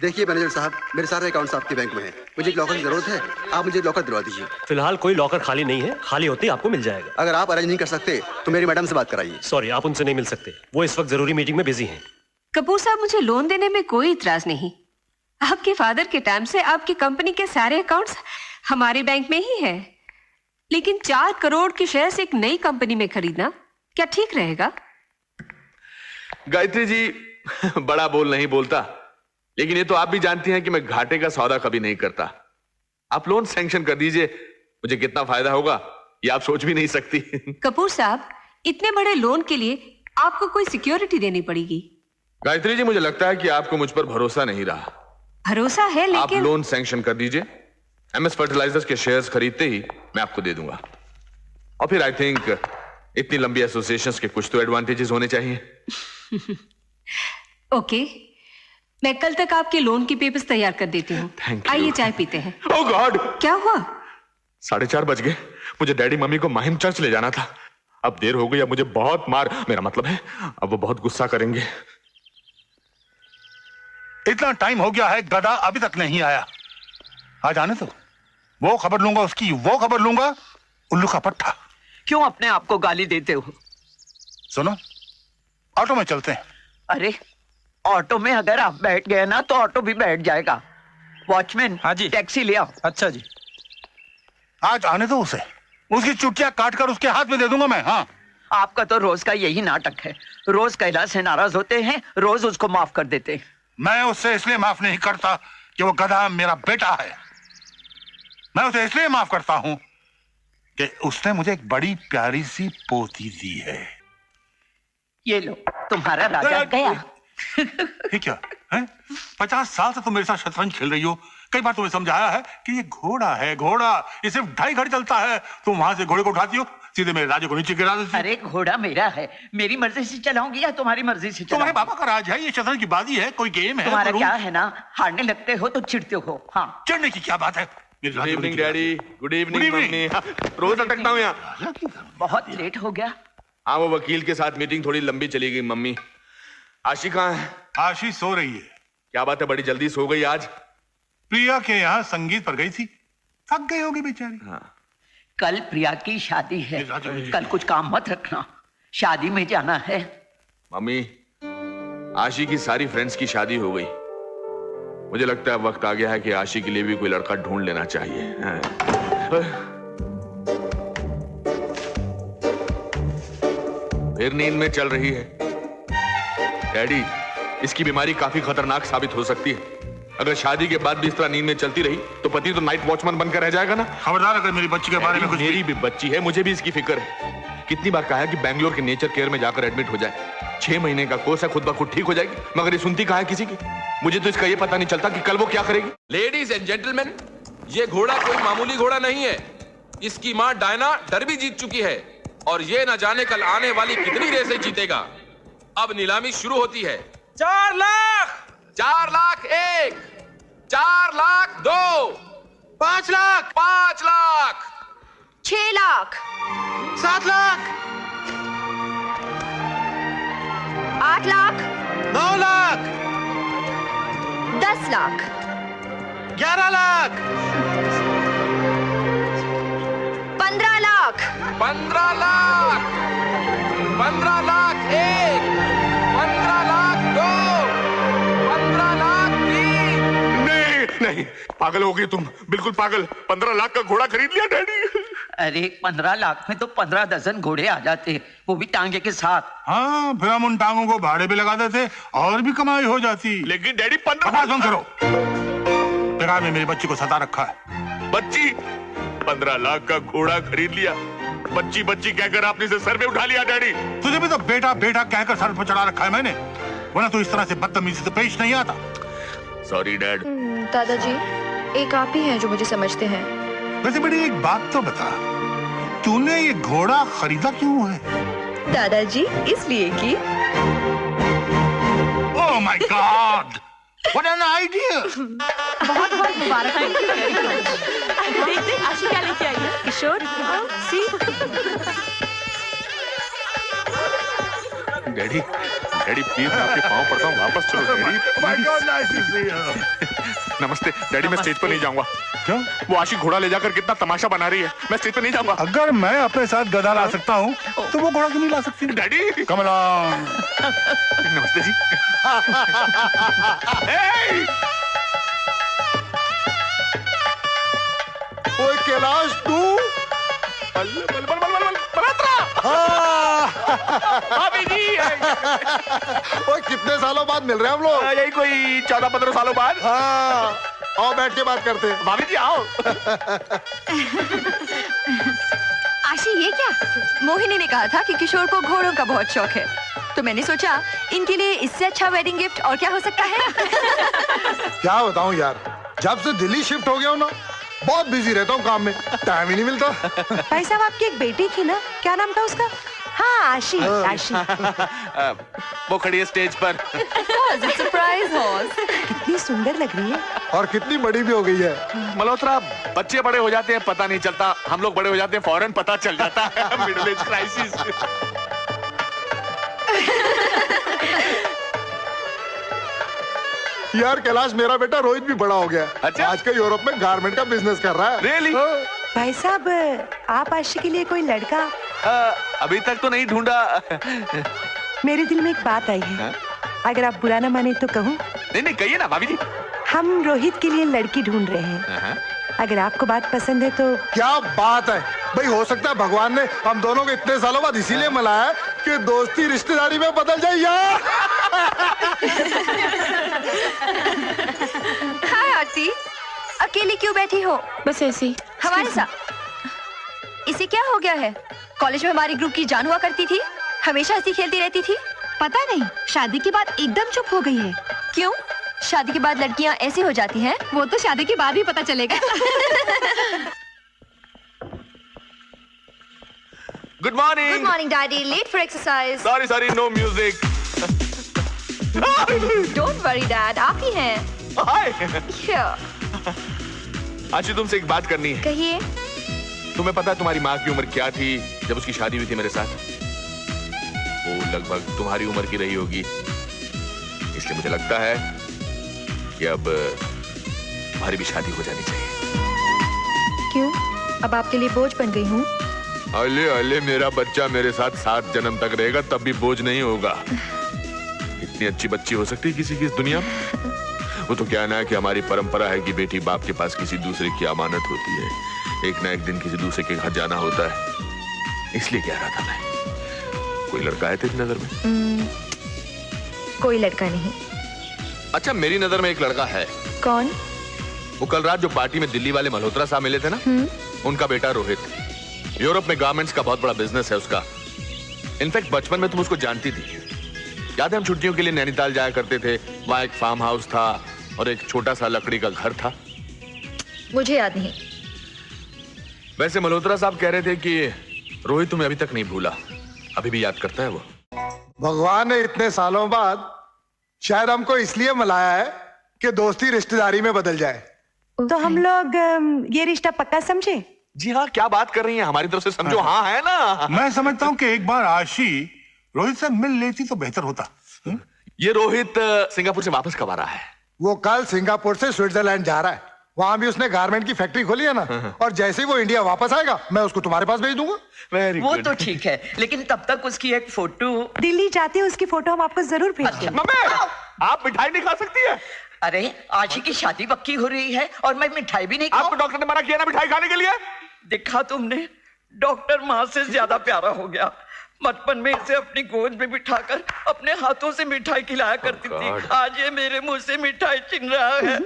देखिए मैनेजर साहब, मेरे सारे अकाउंट्स आपके बैंक में हैं। मुझे एक लॉकर की जरूरत है, आप मुझे लॉकर दिलवा दीजिए। फिलहाल कोई लॉकर खाली नहीं है, खाली होते ही आपको मिल जाएगा। अगर आप अरेंज नहीं कर सकते तो मेरी मैडम से बात कराइए। सॉरी, आप उनसे नहीं मिल सकते, वो इस वक्त जरूरी मीटिंग में बिजी हैं। कपूर साहब, मुझे लोन देने में कोई इतराज नहीं। आपके फादर के टाइम से आपकी कंपनी के सारे अकाउंट्स हमारे बैंक में ही है, लेकिन 4 करोड़ के शेयर्स एक नई कंपनी में खरीदना क्या ठीक रहेगा? गायत्री जी, बड़ा बोल नहीं बोलता, लेकिन ये तो आप भी जानती हैं कि मैं घाटे का सौदा कभी नहीं करता। आप लोन सैंक्शन कर दीजिए, मुझे कितना फायदा होगा ये आप सोच भी नहीं सकती। कपूर साहब, इतने बड़े लोन के लिए आपको कोई सिक्योरिटी देनी पड़ेगी। गायत्री जी, मुझे लगता है कि आपको मुझ पर भरोसा नहीं रहा। भरोसा है, लेकिन आप लोन सैंक्शन कर दीजिए। एमएस फर्टिलाइजर्स के शेयर्स खरीदते ही मैं आपको दे दूंगा। और फिर आई थिंक इतनी लंबी एसोसिएशंस के कुछ तो एडवांटेजेस होने चाहिए। ओके, मैं कल तक आपके लोन की पेपर्स तैयार कर देती हूँ। आइए चाय पीते हैं। ओह गॉड, क्या हुआ? 4:30 बज गए। मुझे डैडी मम्मी को माहिम चर्च ले जाना था। अब देर हो गई, अब मुझे बहुत मेरा मतलब है अब वो बहुत गुस्सा करेंगे। इतना टाइम हो गया है, गधा अभी तक नहीं आया। आ जाने तो वो खबर लूंगा उसकी, वो खबर लूंगा। उल्लू का पट्टा। क्यों अपने आप को गाली देते हो? सुनो, ऑटो में चलते हैं। अरे ऑटो में अगर आप बैठ गए ना तो ऑटो भी बैठ जाएगा। वॉचमैन, हाँ जी, टैक्सी ले आओ। अच्छा जी। आज आने दो उसे, उसकी चुटिया काट कर उसके हाथ में दे दूंगा मैं। हाँ, आपका तो रोज का यही नाटक है। रोज कैलाश से नाराज होते हैं, रोज उसको माफ कर देते हैं। मैं उससे इसलिए माफ नहीं करता कि वो गधा मेरा बेटा है। मैं उसे इसलिए माफ करता हूं कि उसने मुझे एक बड़ी प्यारी सी पोती दी है। ये लो, तुम्हारा राजा गया। ये क्या है? 50 साल से तुम मेरे साथ शतरंज खेल रही हो। कई बार तुम्हें समझाया है कि ये घोड़ा है, घोड़ा ये सिर्फ 2.5 घंटे चलता है। तुम वहां से घोड़े को उठाती हो, सीधे मेरे राजा को नीचे गिरा देती हो। अरे घोड़ा मेरा है, मेरी मर्जी से चलाऊंगी या तुम्हारी मर्जी से? तुम्हारे पापा का राज है, ये शतरंज की बाजी है, कोई गेम है। तुम्हारा क्या है ना, हारने लगते हो तो चिढ़ते हो। हाँ, चिढ़ने की क्या बात है? Good evening daddy. Good evening mummy. रोज अटकता हूँ यहाँ। बहुत लेट हो गया। हाँ, वो वकील के साथ मीटिंग थोड़ी लंबी चली गई। मम्मी, आशी कहाँ है? आशी सो रही है। क्या बात है, बड़ी जल्दी सो गई आज? प्रिया के यहाँ संगीत पर गई थी, थक गई होगी बेचारी। हाँ। कल प्रिया की शादी है, कल कुछ काम मत रखना, शादी में जाना है। मम्मी, आशी की सारी फ्रेंड्स की शादी हो गई। मुझे लगता है वक्त आ गया है कि आशी के लिए भी कोई लड़का ढूंढ लेना चाहिए। फिर नींद में चल रही है। डैडी, इसकी बीमारी काफी खतरनाक साबित हो सकती है। अगर शादी के बाद भी इस तरह नींद में चलती रही तो पति तो नाइट वॉचमैन बनकर रह जाएगा ना। खबरदार अगर मेरी बच्ची के बारे में कुछ। मेरी भी बच्ची है, मुझे भी इसकी फिक्र है। कितनी बार कहा है कि बैंगलोर के नेचर केयर में जाकर एडमिट हो जाए। 6 महीने का कोर्स है, खुद ब खुद ठीक हो जाएगी, मगर ये सुनती कहाँ है किसी की। मुझे तो इसका ये पता नहीं चलता कि कल वो क्या करेगी। लेडीज एंड जेंटलमैन, ये घोड़ा कोई मामूली घोड़ा नहीं है। इसकी मां डायना डर्बी जीत चुकी है और ये न जाने कल आने वाली कितनी रेसें जीतेगा। अब नीलामी शुरू होती है। 4 लाख, 4 लाख 1, 4 लाख 2, 5 लाख, 5 लाख, 6 लाख, 7 लाख, 8 लाख, 9 लाख, 10 लाख, 11 लाख, 15 लाख, 15 लाख, 15 लाख 1, 15 लाख 2, 15 लाख 3। नहीं, पागल हो गई तुम, बिल्कुल पागल। 15 लाख का घोड़ा खरीद लिया डैडी। अरे 15 लाख में तो 15 दर्जन घोड़े आ जाते, वो भी टांगे के साथ। हाँ, फिर हम उन टांगों को भाड़े पे लगा देते और भी कमाई हो जाती। लेकिन डैडी 15 बंद करो। बेकार में मेरी बच्ची को सता रखा है। बच्ची? 15 लाख का घोड़ा खरीद लिया, बच्ची बच्ची कहकर आपने इसे सर पे उठा लिया डैडी। तुझे भी तो बेटा बेटा कहकर सर पर चढ़ा रखा है मैंने, वरना तो इस तरह से बदतमीजी से पेश नहीं आता। Sorry dad. दादाजी, एक आप ही हैं जो मुझे समझते हैं। वैसे बड़ी एक बात तो बता, तूने ये घोड़ा खरीदा क्यों है? दादाजी, इसलिए कि oh my God, what an idea. बहुत बहुत मुबारक। देख देख आशी क्या लेके आई है। किशोर, सी। डैडी, डैडी प्लीज मैं आपके पाँव पड़ता हूँ, वापस चलो daddy. My God, nice to see you. नमस्ते डैडी, मैं स्टेज पर नहीं जाऊंगा। क्यों? वो आशी घोड़ा ले जाकर कितना तमाशा बना रही है, मैं स्टेज पर नहीं जाऊंगा। अगर मैं अपने साथ गधा ला सकता हूँ तो वो घोड़ा क्यों नहीं ला सकती? Daddy Come along. नमस्ते जी। ओए कैलाश तू भाभी जी ओए कितने सालों बाद मिल रहे हैं हम लोग। यही कोई 14-15 सालों बाद। हाँ आओ बैठ के बात करते हैं। भाभी जी आओ। आशी ये क्या? मोहिनी ने कहा था कि किशोर को घोड़ों का बहुत शौक है, तो मैंने सोचा इनके लिए इससे अच्छा वेडिंग गिफ्ट और क्या हो सकता है। क्या बताऊं यार, जब से दिल्ली शिफ्ट हो गया हूं ना, बहुत बिजी रहता हूँ काम में, टाइम ही नहीं मिलता। भाई साहब आपकी एक बेटी थी ना, क्या नाम था उसका? हाँ आशी। आशी वो खड़ी है स्टेज पर। Surprise horse. कितनी सुंदर लग रही है और कितनी बड़ी भी हो गई है। मल्होत्रा, बच्चे बड़े हो जाते हैं पता नहीं चलता, हम लोग बड़े हो जाते हैं फौरन पता चल जाता है। Middle age crisis. यार कैलाश, मेरा बेटा रोहित भी बड़ा हो गया। अच्छा? आजकल यूरोप में गारमेंट का बिजनेस कर रहा है। Really? भाई साहब आप आशी के लिए कोई लड़का? अभी तक तो नहीं ढूंढा। मेरे दिल में एक बात आई है, अगर आप बुरा ना माने तो कहूँ? नहीं नहीं कहिए ना भाभी जी। हम रोहित के लिए लड़की ढूंढ रहे हैं, अगर आपको बात पसंद है तो। क्या बात है भाई, हो सकता है भगवान ने हम दोनों को इतने सालों बाद इसीलिए मिलाया है कि दोस्ती रिश्तेदारी में बदल जाए यार। हाय आरती, अकेली क्यों बैठी हो? बस ऐसे ही। हमारे साथ। इसे क्या हो गया है? कॉलेज में हमारी ग्रुप की जान हुआ करती थी, हमेशा ऐसी खेलती रहती थी। पता नहीं, शादी के बाद एकदम चुप हो गई है। क्यों? शादी के बाद लड़कियां ऐसी हो जाती हैं? वो तो शादी के बाद ही पता चलेगा। Good morning. Good morning daddy, late for exercise. Sorry sorry, no music. Don't worry dad, आप ही हैं। हाय। Sure. आशी, तुमसे एक बात करनी है। कहिए। तुम्हें पता है तुम्हारी माँ की उम्र क्या थी जब उसकी शादी हुई थी मेरे साथ? वो लगभग तुम्हारी उम्र की रही होगी, इसलिए मुझे लगता है कि अब तुम्हारी भी शादी हो जानी चाहिए। क्यों? अब आपके लिए बोझ बन गई हूँ? अले अले, मेरा बच्चा मेरे साथ 7 जन्म तक रहेगा तब भी बोझ नहीं होगा। इतनी अच्छी बच्ची हो सकती है किसी की इस दुनिया में? वो तो क्या ना कि हमारी परंपरा है कि बेटी बाप के पास किसी दूसरे की अमानत होती है, एक ना एक दिन किसी दूसरे के घर जाना होता है, इसलिए कह रहा था मैं। कोई लड़का है तेरी नजर में? कोई लड़का नहीं। अच्छा, मेरी नजर में एक लड़का है। कौन? वो कल रात जो पार्टी में दिल्ली वाले मल्होत्रा साहब मिले थे ना, उनका बेटा रोहित। यूरोप में गारमेंट्स का बहुत बड़ा बिजनेस है उसका। इनफैक्ट बचपन में तुम उसको जानती थी, याद है हम छुट्टियों के लिए नैनीताल जाया करते थे, वहां एक फार्म हाउस था और एक छोटा सा लकड़ी का घर था। मुझे याद नहीं। वैसे मल्होत्रा साहब कह रहे थे कि रोहित तुम्हें अभी तक नहीं भूला, अभी भी याद करता है वो। भगवान ने इतने सालों बाद शायद हमको इसलिए मिलाया है कि दोस्ती रिश्तेदारी में बदल जाए। तो हम लोग ये रिश्ता पक्का समझे? जी हाँ, क्या बात कर रही हैं, हमारी तरफ से समझो हाँ है ना। मैं समझता हूँ कि एक बार आशी रोहित से मिल लेती तो बेहतर होता। ये रोहित सिंगापुर से वापस कब आ रहा है? वो कल सिंगापुर से स्विट्जरलैंड जा रहा है, वहां भी उसने गारमेंट की फैक्ट्री खोली है ना, और जैसे ही वो इंडिया वापस आएगा मैं उसको तुम्हारे पास भेज दूंगा। वो तो ठीक है, लेकिन तब तक उसकी एक फोटो। दिल्ली जाते हैं उसकी फोटो हम आपको जरूर भेज देंगे। मम्मी, आप मिठाई नहीं खा सकती है? अरे आशी की शादी पक्की हो रही है और मैं मिठाई भी नहीं खाऊं? आपको डॉक्टर ने मना किया ना मिठाई खाने के लिए? देखा तुमने, डॉक्टर माँ से ज्यादा प्यारा हो गया। बचपन में इसे अपनी गोद में बिठाकर अपने हाथों से मिठाई खिलाया करती थी, आज ये मेरे मुंह से मिठाई छीन रहा है।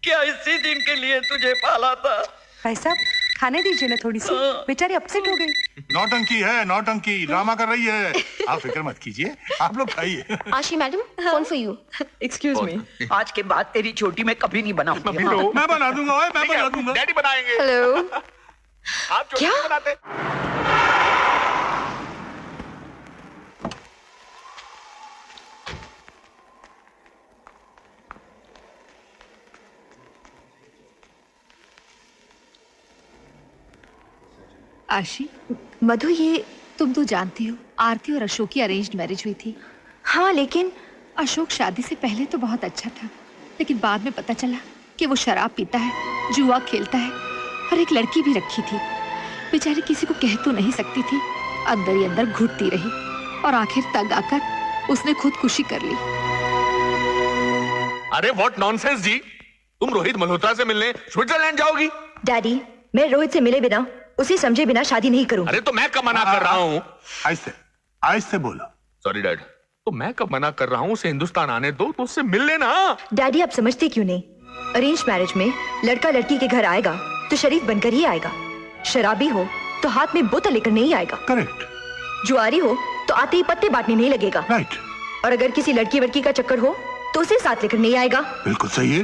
क्या इसी दिन के लिए तुझे पाला था? भाई साहब खाने दीजिए ना थोड़ी सी, बेचारी अपसेट हो गई। नौटंकी है, नौटंकी ड्रामा कर रही है। आप फिक्र मत कीजिए, आप लोग खाइए। आशी madam, phone for you. Excuse me, आज के बाद तेरी छोटी मैं कभी नहीं बनाऊंगी। मैं बना दूंगा, मैं बना दूंगा। डैडी बनाएंगे। हेलो। आप छोटी क्या? बनाते? आशी, मधु, ये तुम तो जानती हो आरती और अशोक की अरेंज्ड मैरिज हुई थी। हाँ लेकिन अशोक शादी से पहले तो बहुत अच्छा था, लेकिन बाद में पता चला कि वो शराब पीता है, जुआ खेलता है और एक लड़की भी रखी थी। बेचारी किसी को कह तो नहीं सकती थी, अंदर ही अंदर घुटती रही और आखिर तंग आकर उसने खुदकुशी कर ली। अरे व्हाट नॉनसेंस जी, तुम रोहित मल्होत्रा से मिलने स्विट्जरलैंड जाओगी? डैडी, मैं रोहित से मिले बिना, उसे समझे बिना शादी नहीं करूँ। अरे तो मैं कब मना कर रहा हूँ? ऐसे बोलो। सॉरी डैड, तो मैं कब मना कर रहा हूँ? उसे हिंदुस्तान आने दो तो उससे मिल लेना। डैडी आप समझते क्यों नहीं? अरेंज मैरिज में लड़का लड़की के घर आएगा तो शरीफ बनकर ही आएगा। शराबी हो तो हाथ में बोतल लेकर नहीं आएगा। करेक्ट। जुआरी हो तो आते ही पत्ते बांटने नहीं लगेगा। राइट। और अगर किसी लड़की वड़की का चक्कर हो तो उसे साथ लेकर नहीं आएगा। बिल्कुल सही है।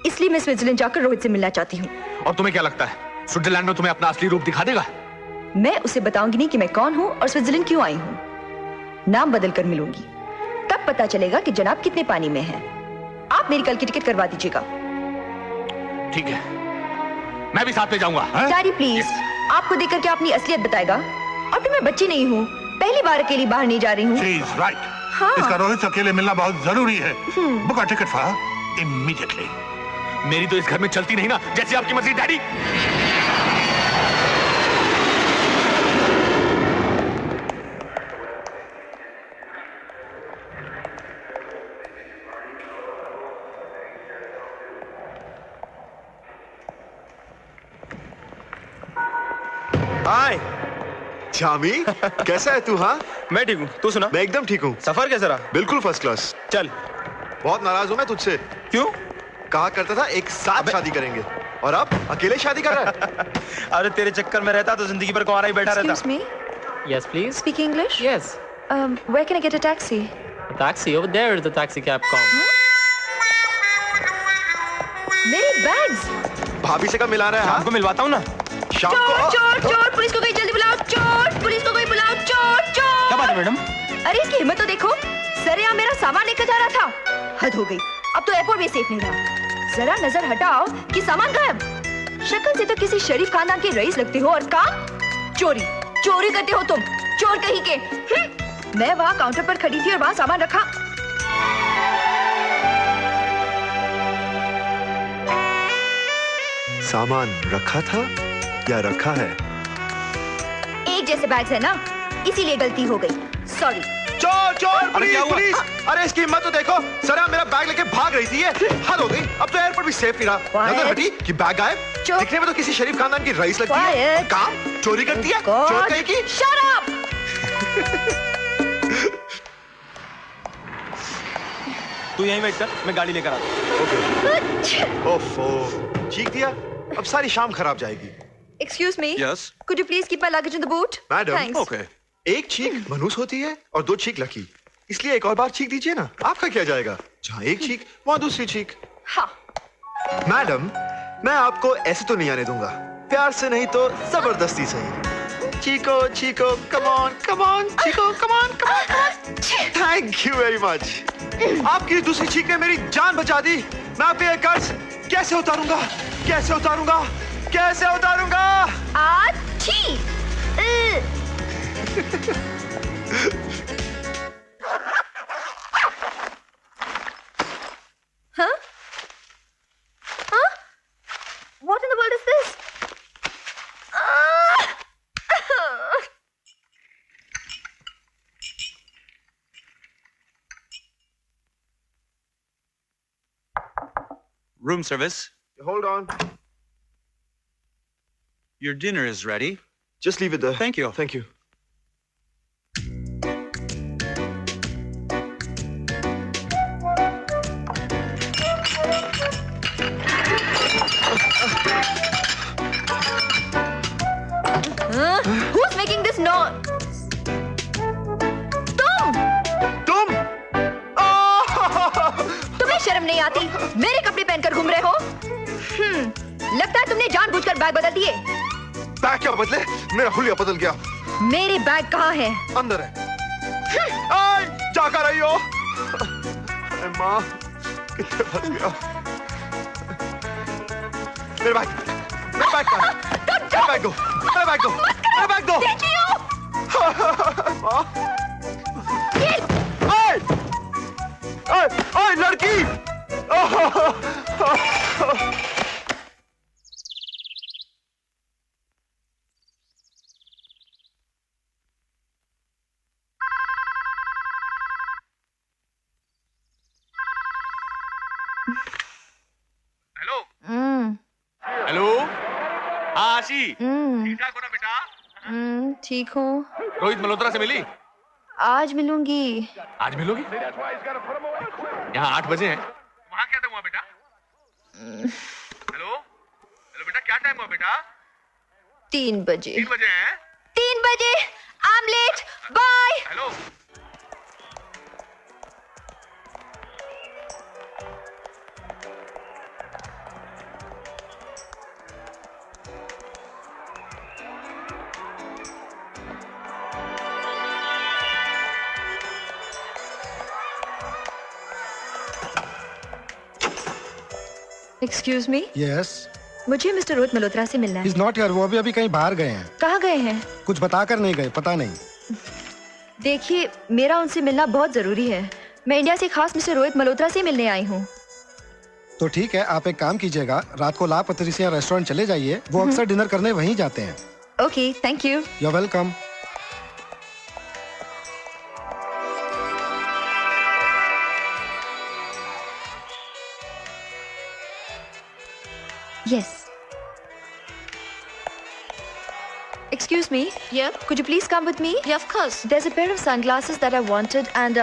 इसलिए मैं स्विट्जरलैंड जाकर रोहित से मिलना चाहती हूँ। और तुम्हें क्या लगता है स्विट्जरलैंड में तुम्हें अपना असली रूप दिखा देगा? मैं उसे बताऊंगी नहीं कि मैं कौन हूँ और स्विट्जरलैंड क्यों आई हूँ। नाम बदल कर मिलूंगी, तब पता चलेगा कि जनाब कितने पानी में हैं। आप मेरी कल की टिकट करवा दीजिएगा। ठीक है, मैं भी साथ में जाऊंगा। डैडी प्लीज, आपको देखकर क्या अपनी असलियत बताएगा? और फिर मैं बच्ची नहीं हूँ, पहली बार अकेली बाहर नहीं जा रही हूँ। राइट। हाँ। इसका रोहित से अकेले मिलना बहुत जरूरी है। Book a ticket for immediately. मेरी तो इस घर में चलती नहीं ना, जैसी आपकी मर्जी डैडी। हाय शामी, कैसा है तू? हाँ मैं ठीक हूँ, तू सुना? मैं एकदम ठीक हूँ। सफर कैसा रहा? बिल्कुल फर्स्ट क्लास। चल। बहुत नाराज हूँ मैं तुझसे। क्यों? कहा करता था एक साथ शादी करेंगे और अब अकेले शादी कर रहा है। अरे तेरे चक्कर में रहता तो जिंदगी भर कुंवारा ही बैठा रहता। Excuse me? Yes, please. Speak English? Yes. Where can I get a taxi? A taxi over there is the taxi cab counter. मेरे बैग्स। भाभी से कब मिला रहा है? शाम को मिलवाता हूँ ना। शाम चोर को? चोर चोर, पुलिस को कोई जल्दी बुलाओ। चोर, पुलिस को कोई बुलाओ। चोर चोर। क्या बात है मैडम? अरे इसकी हिम्मत तो देखो, सरेआम मेरा सामान लेकर जा रहा था। हद हो गई, अब तो एयरपोर्ट भी सेफ नहीं रहा। जरा नजर हटाओ कि सामान गायब। शक्ल से तो किसी शरीफ खानदान के रईस लगते हो और काम चोरी। चोरी करते हो तुम, चोर कहीं के। मैं वहाँ काउंटर पर खड़ी थी और वहाँ सामान रखा। सामान रखा था या रखा है? एक जैसे बैग्स है ना, इसीलिए गलती हो गई। सॉरी। चोर चोर, पुलिस पुलिस। अरे इसकी हिम्मत तो देखो, सरा मेरा बैग लेके भाग रही थी ये। हद हो गई, अब तो एयरपोर्ट भी सेफ नहीं रहा। नजर हटी कि बैग गायब। दिखने में तो किसी शरीफ खानदान की रईस लगती है, काम चोरी करती है। चोर कहीं की। Shut up! तू यहीं वेट कर, मैं गाड़ी लेकर आता हूँ। ओफो, चीख दिया, अब सारी शाम खराब जाएगी। Excuse me. Yes. Could you please keep my luggage in the boot? Madam, Thanks. Okay. एक चीख मनहूस होती है और दो चीख लकी, इसलिए एक और बार चीख दीजिए ना। आपका क्या जाएगा? जहाँ एक चीख वहाँ दूसरी चीख। हाँ। मैडम, मैं आपको ऐसे तो नहीं आने दूंगा, प्यार से नहीं तो जबरदस्ती सही। Chikoo chikoo, come on chikoo, come on. Thank you very much. आपकी दूसरी चीख ने मेरी जान बचा दी। मैं आपके ये कर्ज कैसे उतारूंगा? आची। Huh? What in the world is this? Room service. Hold on. Your dinner is ready. Just leave it there. Thank you. Thank you. Who's making this noise? तुम्हें शर्म नहीं आती? मेरे कपड़े पहनकर घूम रहे हो? लगता है तुमने जानबूझकर बैग बदल दिए। बैग क्या बदले? मेरा हुलिया बदल गया। मेरे बैग कहाँ है? अंदर है। क्या कर रही हो? माँ, कितने फंस गया। मेरा बैग कहाँ? मेरा बैग दो। माँ, ओए ओए लड़की! हेलो हेलो आशी ठीक ठाक हो ना बेटा? ठीक हूँ। रोहित मल्होत्रा से मिली? आज मिलूंगी। आज मिलोगी? यहाँ 8 बजे हैं। वहाँ क्या टाइम हुआ बेटा? हेलो हेलो बेटा, क्या टाइम हुआ बेटा? 3 बजे। 3 बजे हैं? 3 बजे। I am late, bye. Hello excuse me. Yes. मुझे मिस्टर रोहित मल्होत्रा से मिलना है। इज नॉट हियर, वो अभी कहीं बाहर गए हैं। कहाँ गए हैं? कुछ बताकर नहीं गए, पता नहीं। देखिए, मेरा उनसे मिलना बहुत जरूरी है। मैं इंडिया से खास मिस्टर रोहित मल्होत्रा से मिलने आई हूँ। तो ठीक है, आप एक काम कीजिएगा, रात को ला पत्रिसिया रेस्टोरेंट चले जाइए। वो अक्सर डिनर करने वहीं जाते हैं। Okay, thank you. You are welcome. Yes. Excuse me. Yeah. Could you please come with me? Yeah, of course. There's a pair of sunglasses that I wanted and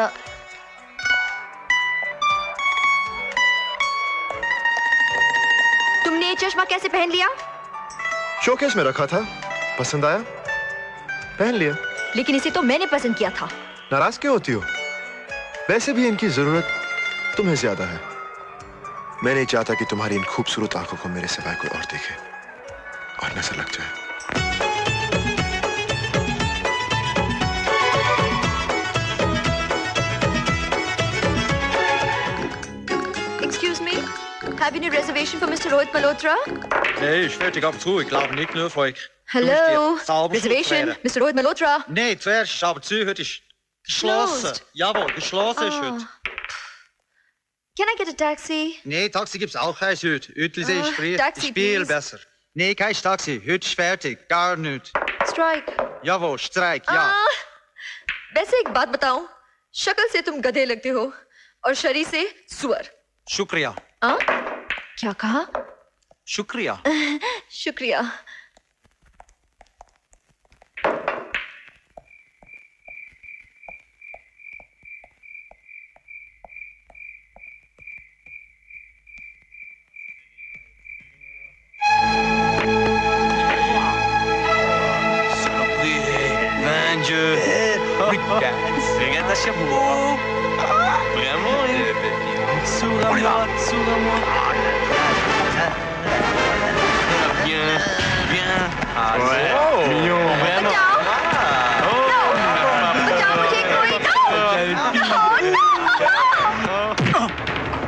तुमने ये चश्मा कैसे पहन लिया? शोकेस में रखा था, पसंद आया, पहन लिया। लेकिन इसे तो मैंने पसंद किया था। नाराज क्यों होती हो? वैसे भी इनकी जरूरत तुम्हें ज्यादा है। मैं नहीं चाहता कि तुम्हारी इन खूबसूरत आंखों को मेरे सिवाय कोई और देखे और नजर लग जाए। Excuse me. Have you any reservation for Mr. Rohit Malhotra? Nee, ist fertig ab zu. Ich glaube nicht nur für euch. Hello. Reservation, Mr. Rohit Malhotra. Nee, zuerst ist aber zu. Heute ist geschlossen. Closed. Jawohl, geschlossen ist heute. Can I get a taxi? Nee, Taxi gibt's auch keins heute. Heute ist Taxi, Spiel please. besser. Nee, kein Taxi. Heute ist fertig. Gar nicht. Strike. Jawohl, Streik, ja. वैसे एक बात बताऊं, शक्ल से तुम गधे लगते हो और शरीर से सुअर। शुक्रिया। क्या कहा? शुक्रिया। शुक्रिया। Regarde chez vous. Vraiment, Sourds-moi. Bien, bien. Ah, c'est mignon. Vraiment. बचाओ मुझे कोई।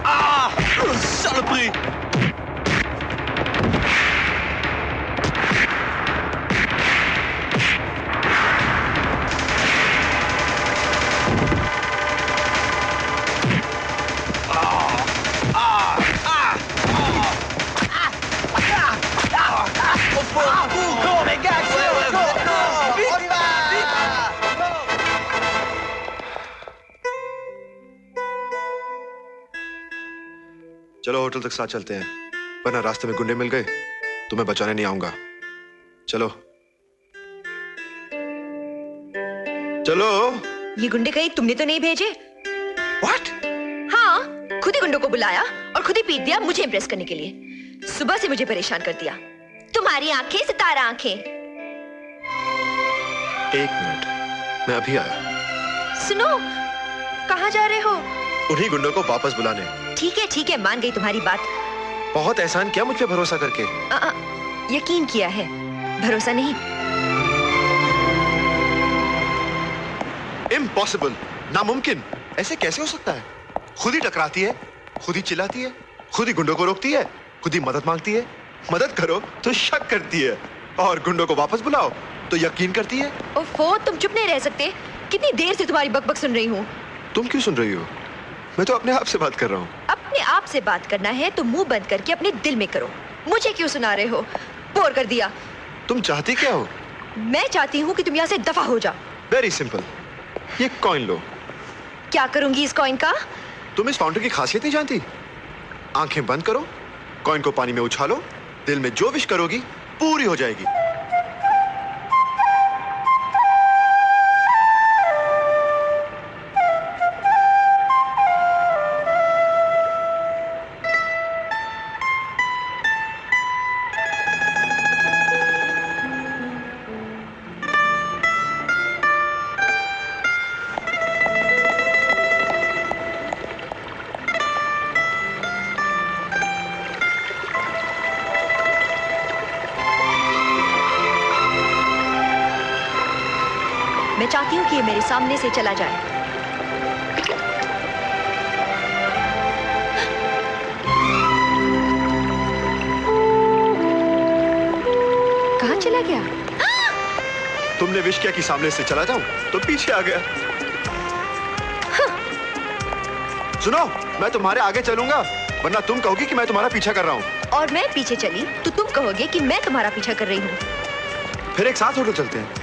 Ah, saloperie. चलो होटल तक साथ चलते हैं, वरना रास्ते में गुंडे मिल गए तो मैं बचाने नहीं आऊंगा। चलो चलो। ये गुंडे कहीं तुमने तो नहीं भेजे? What? हाँ, खुद ही गुंडों को बुलाया और खुद ही पीट दिया मुझे इम्प्रेस करने के लिए। सुबह से मुझे परेशान कर दिया। तुम्हारी आंखें सितारा आंखें। 1 मिनट, मैं अभी आया। सुनो, कहाँ जा रहे हो? उन्हीं गुंडों को वापस बुलाने। ठीक है, मान गई तुम्हारी बात। बहुत एहसान किया मुझ पे भरोसा करके। यकीन किया है, भरोसा नहीं। इम्पॉसिबल, नामुमकिन। ऐसे कैसे हो सकता है? खुद ही टकराती है, खुद ही चिल्लाती है, खुद ही गुंडों को रोकती है, खुद ही मदद मांगती है। मदद करो तो शक करती है, और गुंडों को वापस बुलाओ तो यकीन करती है। ओफो, तुम चुप नहीं रह सकते? कितनी देर से तुम्हारी बकबक सुन रही हूँ। तुम क्यों सुन रही हो? मैं तो अपने आप से बात कर रहा हूँ। अपने आप से बात करना है तो मुंह बंद करके अपने दिल में करो। मुझे क्यों सुना रहे हो? बोर कर दिया। तुम चाहती क्या हो? मैं चाहती हूँ कि तुम यहाँ से दफा हो जाओ। वेरी सिंपल, ये कॉइन लो। क्या करूंगी इस कॉइन का? तुम इस फाउंटेन की खासियत नहीं जानती? आंखें बंद करो, कॉइन को पानी में उछालो, दिल में जो विश करोगी पूरी हो जाएगी। मैं चाहती हूँ कि ये मेरे सामने से चला जाए। कहाँ चला गया? तुमने विश किया कि सामने से चला जाऊं, तो पीछे आ गया। सुनो, मैं तुम्हारे आगे चलूंगा, वरना तुम कहोगी कि मैं तुम्हारा पीछा कर रहा हूँ। और मैं पीछे चली तो तुम कहोगे कि मैं तुम्हारा पीछा कर रही हूँ। फिर एक साथ होटल चलते हैं।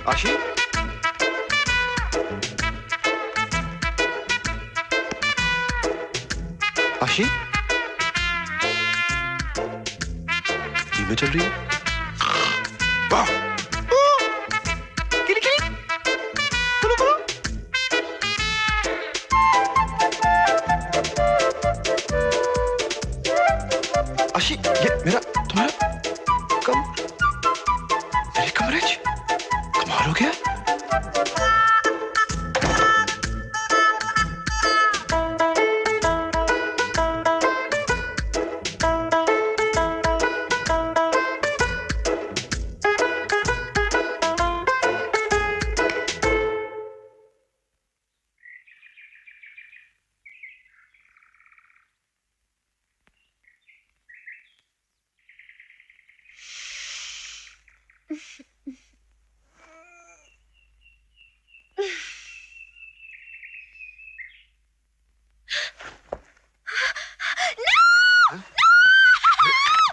आशी, आशी, नींद में चल रही है? वाह! किली किली! बोलो बोलो! आशी, ये मेरा तुम्हारा मेरे कमरे कमाल हो गया।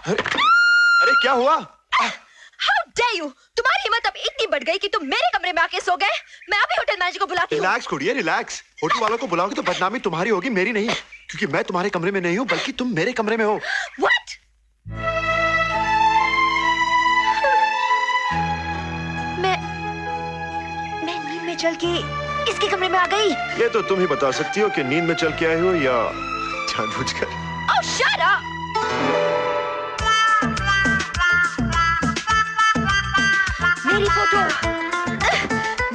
अरे क्या हुआ? How dare you? तुम्हारी हिम्मत अब इतनी बढ़ गई कि तुम मेरे कमरे में आके सो गए। मैं अभी होटल मैनेजर को बुलाती हूँ। Relax कुड़िए, relax. होटल वालों को बुलाओगे तो बदनामी तुम्हारी होगी, मेरी नहीं, क्योंकि मैं तुम्हारे कमरे में नहीं हूँ, बल्कि तुम मेरे कमरे में हो। What? मैं नींद में चल के किसके कमरे में आ गई? ये तो तुम ही बता सकती हो कि नींद में चल के आए हो या जानबूझकर। Oh, shut up! मेरी फोटो,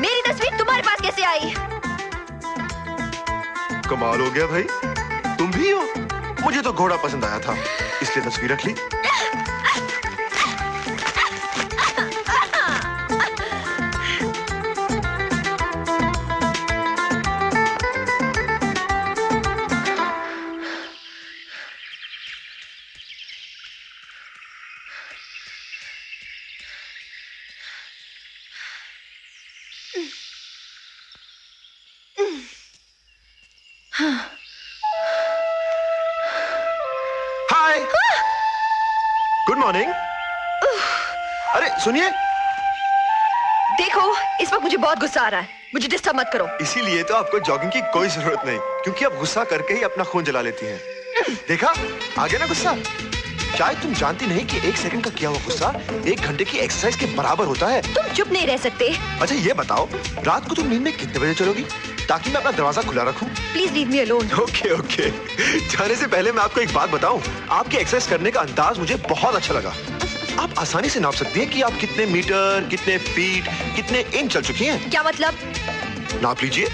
मेरी तस्वीर तुम्हारे पास कैसे आई? कमाल हो गया भाई, तुम भी हो। मुझे तो घोड़ा पसंद आया था, इसलिए तस्वीर रख ली। हाय, गुड मॉर्निंग। अरे सुनिए, देखो इस वक्त मुझे बहुत गुस्सा आ रहा है, मुझे डिस्टर्ब मत करो। इसीलिए तो आपको जॉगिंग की कोई जरूरत नहीं, क्योंकि आप गुस्सा करके ही अपना खून जला लेती हैं। देखा, आ गया ना गुस्सा। शायद तुम जानती नहीं कि 1 सेकंड का किया हुआ गुस्सा 1 घंटे की एक्सरसाइज के बराबर होता है। तुम चुप नहीं रह सकते। अच्छा ये बताओ, रात को तुम नींद में कितने बजे चलोगी, ताकि मैं अपना दरवाजा खुला रखूं? Please leave me alone. Okay okay. जाने से पहले मैं आपको एक बात बताऊं, आपकी एक्सरसाइज करने का अंदाज मुझे बहुत अच्छा लगा। आप आसानी से नाप सकती हैं कि आप कितने मीटर, कितने फीट, कितने इंच चल चुकी हैं। क्या मतलब? नाप लीजिए।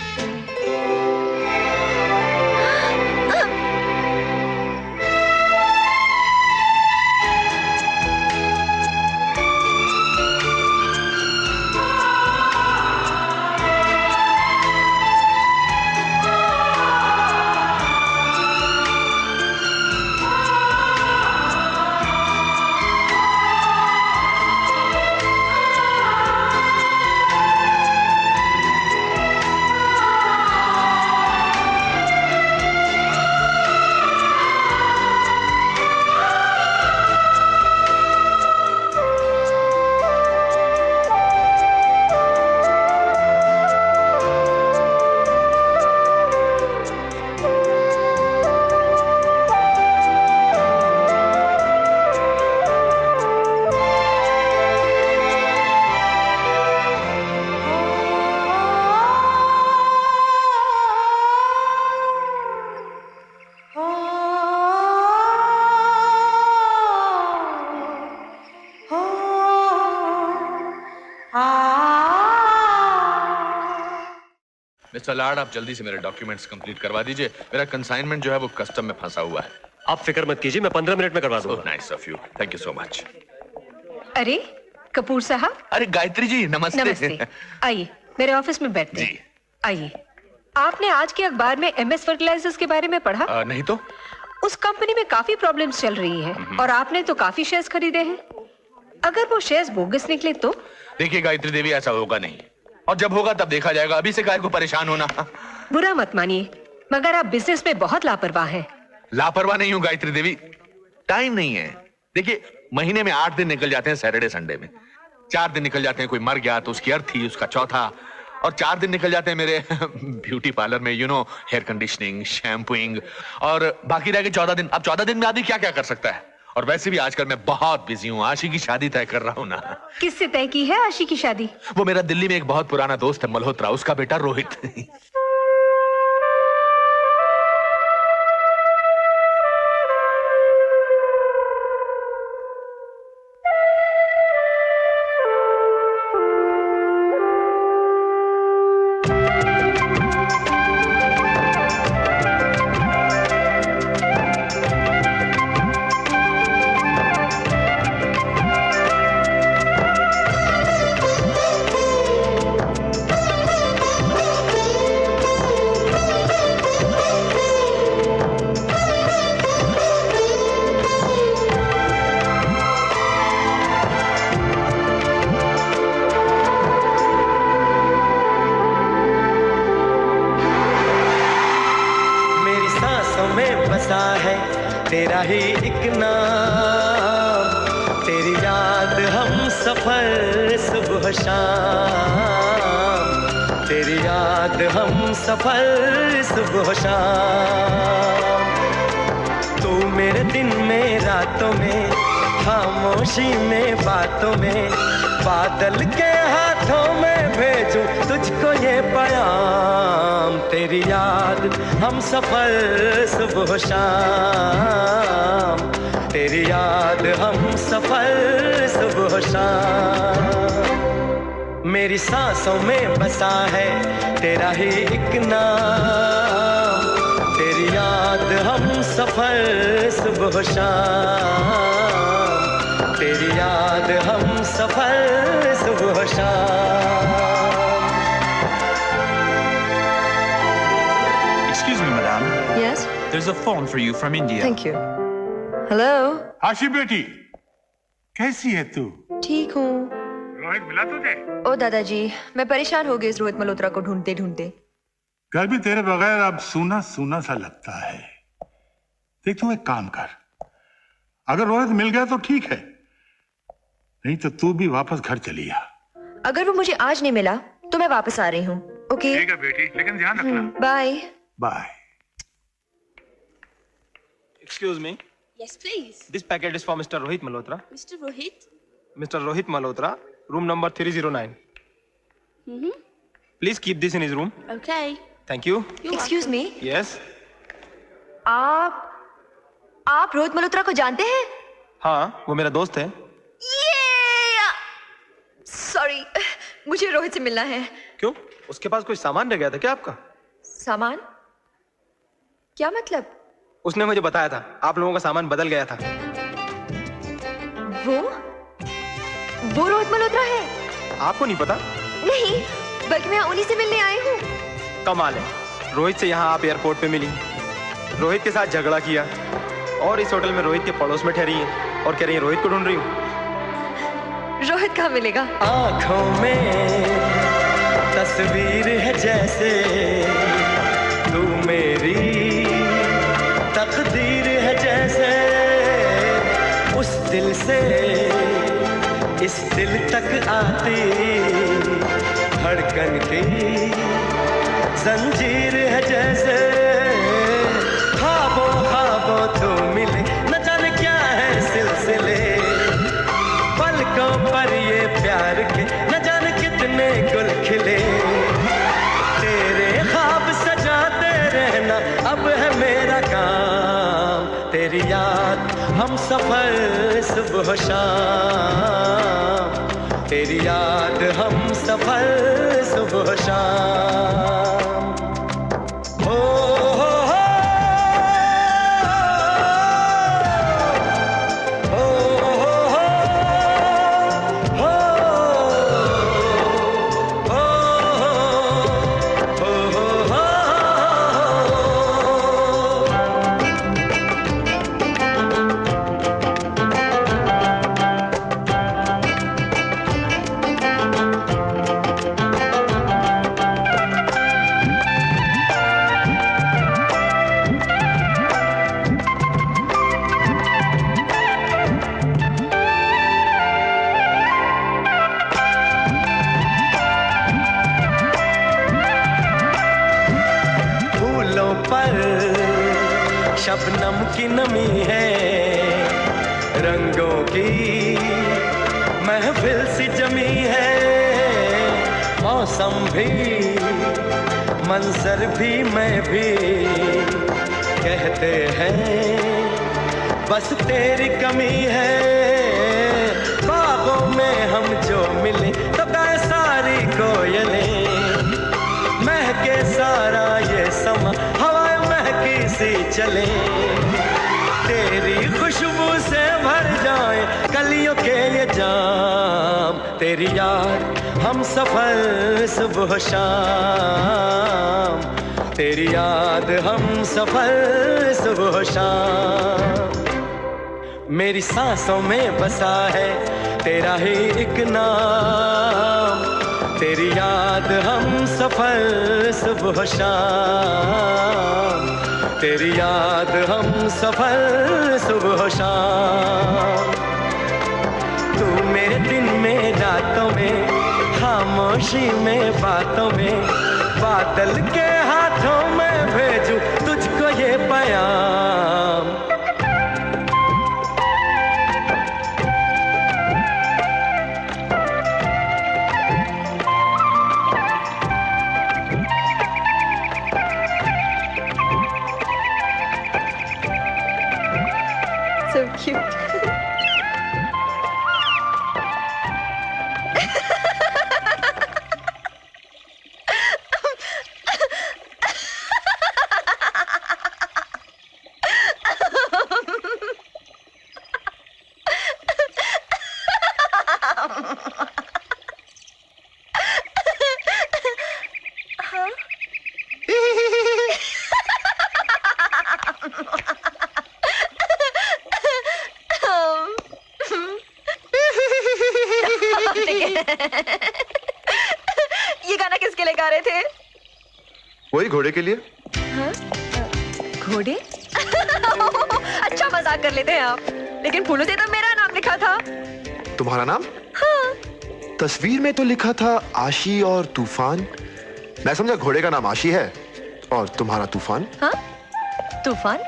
मिस्टर लाड, आप जल्दी से मेरे डॉक्यूमेंट्स कंप्लीट करवा दीजिए। मेरा कंसाइनमेंट जो है वो कस्टम में फंसा हुआ है। आप फिक्र मत कीजिए, मैं 15 मिनट में करवा दूंगा। Nice of you, thank you so much. अरे कपूर साहब। अरे गायत्री जी, नमस्ते। नमस्ते, आइए मेरे ऑफिस में बैठते हैं। आइए। आपने आज के अखबार में MS फर्टिलाइजर्स के बारे में पढ़ा? नहीं तो। उस कंपनी में काफी प्रॉब्लम्स चल रही हैं और आपने तो काफी शेयर्स खरीदे हैं। अगर वो शेयर्स बोगस निकले तो? देखिए गायत्री देवी, ऐसा होगा नहीं, और जब होगा तब देखा जाएगा। अभी से काय को परेशान होना। बुरा मत मानिए, मगर आप बिजनेस में बहुत लापरवाह हैं। लापरवाह नहीं हूँ गायत्री देवी, टाइम नहीं है। देखिए, महीने में 8 दिन निकल जाते हैं सैटरडे संडे में। 4 दिन निकल जाते हैं कोई मर गया तो उसकी अर्थी, उसका चौथा, और 4 दिन निकल जाते हैं मेरे ब्यूटी पार्लर में, हेयर कंडीशनिंग, शैम्पूइंग, और बाकी रह गए 14 दिन। अब 14 दिन में आदमी क्या क्या कर सकता है। और वैसे भी आजकल मैं बहुत बिजी हूँ, आशी की शादी तय कर रहा हूँ ना। किससे तय की है आशी की शादी? वो मेरा दिल्ली में एक बहुत पुराना दोस्त है मल्होत्रा, उसका बेटा रोहित। तेरा ही एक नाम, तेरी याद हम सफर सुबह शाम, तेरी याद हम सफर सुबह शाम। तू मेरे दिन में रातों में, खामोशी में बातों में, बादल के हाथों में भेजूं तुझको ये पैगाम। तेरी याद हम सफर सुबह शाम, तेरी याद हम सफर सुबह शाम। मेरी सांसों में बसा है तेरा ही एक नाम, तेरी याद हम सफर सुबह शाम, तेरी याद हम सफर सुबह शाम। Excuse me, madam. Yes? There's a phone for you from India. Thank you. Hello? आशी बेटी, कैसी है तू? ठीक हूँ। रोहित मिला तुझे? ओ दादाजी, मैं परेशान हो गई इस रोहित मल्होत्रा को ढूंढते ढूंढते। घर भी तेरे बगैर अब सूना सूना सा लगता है। देख तू एक काम कर, अगर रोहित मिल गया तो ठीक है, नहीं तो तू भी वापस घर चली आ। अगर वो मुझे आज नहीं मिला तो मैं वापस आ रही हूँ। ओके? ठीक है बेटी, लेकिन ध्यान रखना। Bye. Bye. Excuse me. Yes, please. This packet is for Mr. Rohit Malhotra. Mr. Rohit? Mr. Rohit Malhotra, room number 309. Mm-hmm. Please keep this in his room. Okay. Thank you. Excuse me. Yes. आप रोहित मल्होत्रा को जानते हैं? हाँ, वो मेरा दोस्त है। मुझे रोहित से मिलना है। क्यों? उसके पास कोई सामान रह गया था क्या आपका? सामान? क्या मतलब? उसने मुझे बताया था आप लोगों का सामान बदल गया था। वो रोहित मल्होत्रा है। आपको नहीं पता? नहीं, बल्कि मैं उन्हीं से मिलने आई हूँ। कमाल है, रोहित से यहाँ आप एयरपोर्ट पे मिली, रोहित के साथ झगड़ा किया और इस होटल में रोहित के पड़ोस में ठहरी है और कह रही है रोहित को ढूंढ रही हूँ। रोहित कहाँ मिलेगा? आंखों में तस्वीर है जैसे तू मेरी तकदीर है जैसे, उस दिल से इस दिल तक आती धड़कन की जंजीर है जैसे, ख्वाबों ख्वाबों तो मिले न जाने क्या है सिलसिले, पलकों पर ये प्यार के न जाने कितने गुल खिले, तेरे ख्वाब सजाते रहना अब है मेरा काम, तेरी याद हम सफर सुबह शाम, तेरी याद हम सफर सुबह शाम। हो शबनम की नमी है, रंगों की महफिल सी जमी है, मौसम भी मंजर भी मैं भी कहते हैं बस तेरी कमी है, बागों में हम जो मिले तो गाए सारी कोयलें, महके सारा ये समा हवाएं महकी सी चले, तेरी खुशबू से भर जाए कलियों के लिए जाम, तेरी याद हम सफर सुबह शाम, तेरी याद हम सफर सुबह शाम, मेरी सांसों में बसा है तेरा ही एक नाम, तेरी याद हम सफर सुबह शाम, तेरी याद हम सफर सुबह शाम, तू मेरे दिन में रातों में खामोशी में बातों में, बादल के हाथों में भेजूं तुझको ये पैगाम। So cute. ये गाना किसके लिए गा रहे थे? वही घोड़े के लिए। हाँ? घोड़े? अच्छा मजाक कर लेते हैं आप, लेकिन फूलों से तो मेरा नाम लिखा था। तुम्हारा नाम? हाँ। तस्वीर में तो लिखा था आशी और तूफान, मैं समझा घोड़े का नाम आशी है और तुम्हारा तूफान। हाँ? तूफान?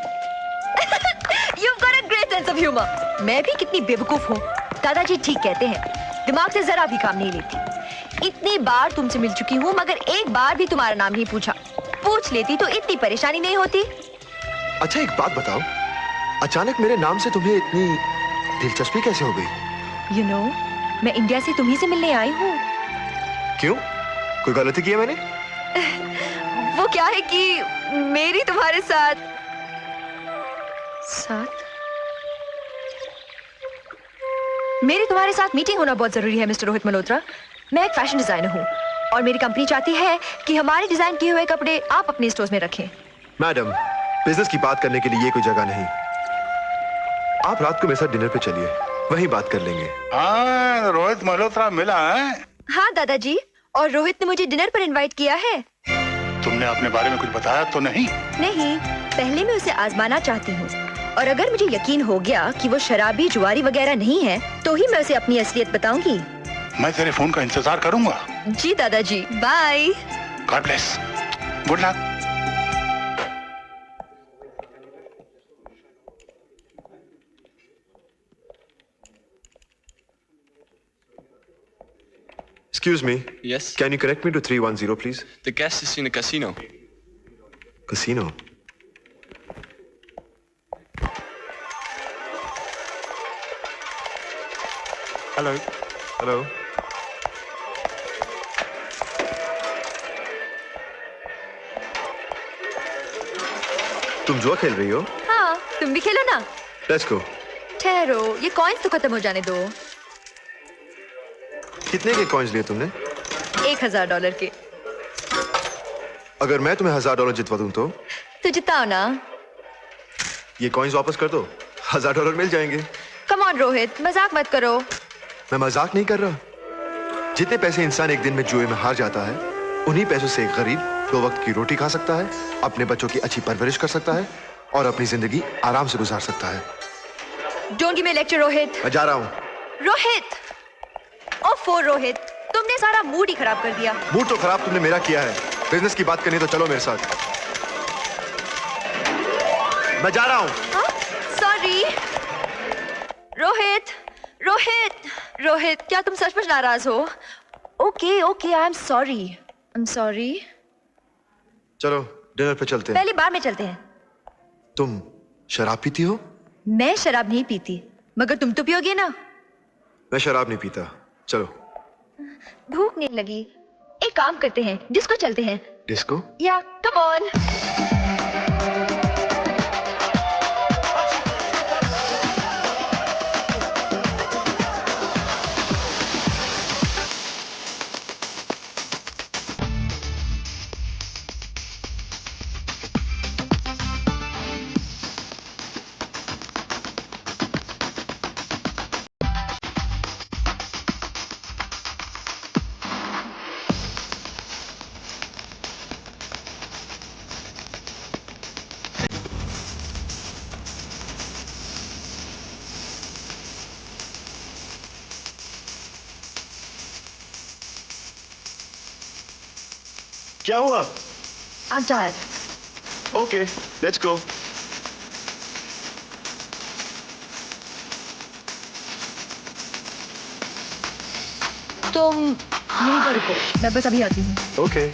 You've got a great sense of humor. मैं भी कितनी बेवकूफ हूँ। दादाजी ठीक कहते हैं, दिमाग से जरा भी काम नहीं लेती। इतनी बार तुमसे मिल चुकी हूँ मगर एक बार भी तुम्हारा नाम नहीं पूछा। पूछ लेती तो इतनी परेशानी नहीं होती। अच्छा एक बात बताओ, अचानक मेरे नाम से तुम्हें इतनी दिलचस्पी कैसे हो गई? You know, मैं इंडिया से तुम्ही से मिलने आई हूँ। क्यों? कोई गलती की है मैंने? वो क्या है कि मेरी तुम्हारे साथ मेरी तुम्हारे साथ मीटिंग होना बहुत जरूरी है मिस्टर रोहित मल्होत्रा। मैं एक फैशन डिजाइनर हूँ और मेरी कंपनी चाहती है कि हमारे डिजाइन किए हुए कपड़े आप अपने स्टोर्स में रखें। मैडम, बिजनेस की बात करने के लिए ये कोई जगह नहीं। आप रात को मेरे साथ डिनर पे चलिए, वहीं बात कर लेंगे। हाँ, रोहित मल्होत्रा मिला है? हाँ दादाजी, और रोहित ने मुझे डिनर पर इनवाइट किया है। तुमने अपने बारे में कुछ बताया तो नहीं? नहीं, पहले मैं उसे आजमाना चाहती हूँ और अगर मुझे यकीन हो गया कि वो शराबी जुआरी वगैरह नहीं है तो ही मैं उसे अपनी असलियत बताऊंगी। मैं तेरे फोन का इंतजार करूंगा। जी दादाजी, bye. God bless, good luck. Excuse me. Yes. Can you connect me to 310, please? The guest is in a casino. Casino. Hello. Hello. तुम जुआ खेल रही हो? हाँ, तुम भी खेलो ना। Let's go. ठहरो, ये कॉइन्स तो खत्म हो जाने दो। कितने के कॉइन्स लिए तुमने? $1000 के। अगर मैं तुम्हें $1000 जितवा दूं तो जिताओ ना। ये कॉइन्स वापस कर दो, $1000 मिल जाएंगे। कम ऑन रोहित, मजाक मत करो। मैं मजाक नहीं कर रहा। जितने पैसे इंसान एक दिन में जुए में हार जाता है, उन्हीं पैसों से एक गरीब 2 वक्त की रोटी खा सकता है, अपने बच्चों की अच्छी परवरिश कर सकता है और अपनी जिंदगी आराम से गुजार सकता है। Don't give me lecture Rohit. मैं जा रहा हूँ। रोहित, ओफो रोहित, तुमने सारा मूड ही खराब कर दिया। मूड तो खराब तुमने मेरा किया है। बिजनेस की बात करनी तो चलो मेरे साथ। मैं जा रहा हूँ। सॉरी रोहित, रोहित, रोहित, क्या तुम सचमुच नाराज हो? Okay okay, I am sorry. चलो डिनर पे चलते हैं। पहले बार में चलते हैं। तुम शराब पीती हो? मैं शराब नहीं पीती, मगर तुम तो पियोगे ना। मैं शराब नहीं पीता। चलो। भूख नहीं लगी, एक काम करते हैं, डिस्को चलते हैं। डिस्को? या, कम ऑन। क्या हुआ? I'm tired. Okay, let's go. तुम यहीं पर रुको, मैं बस अभी आती हूँ। Okay.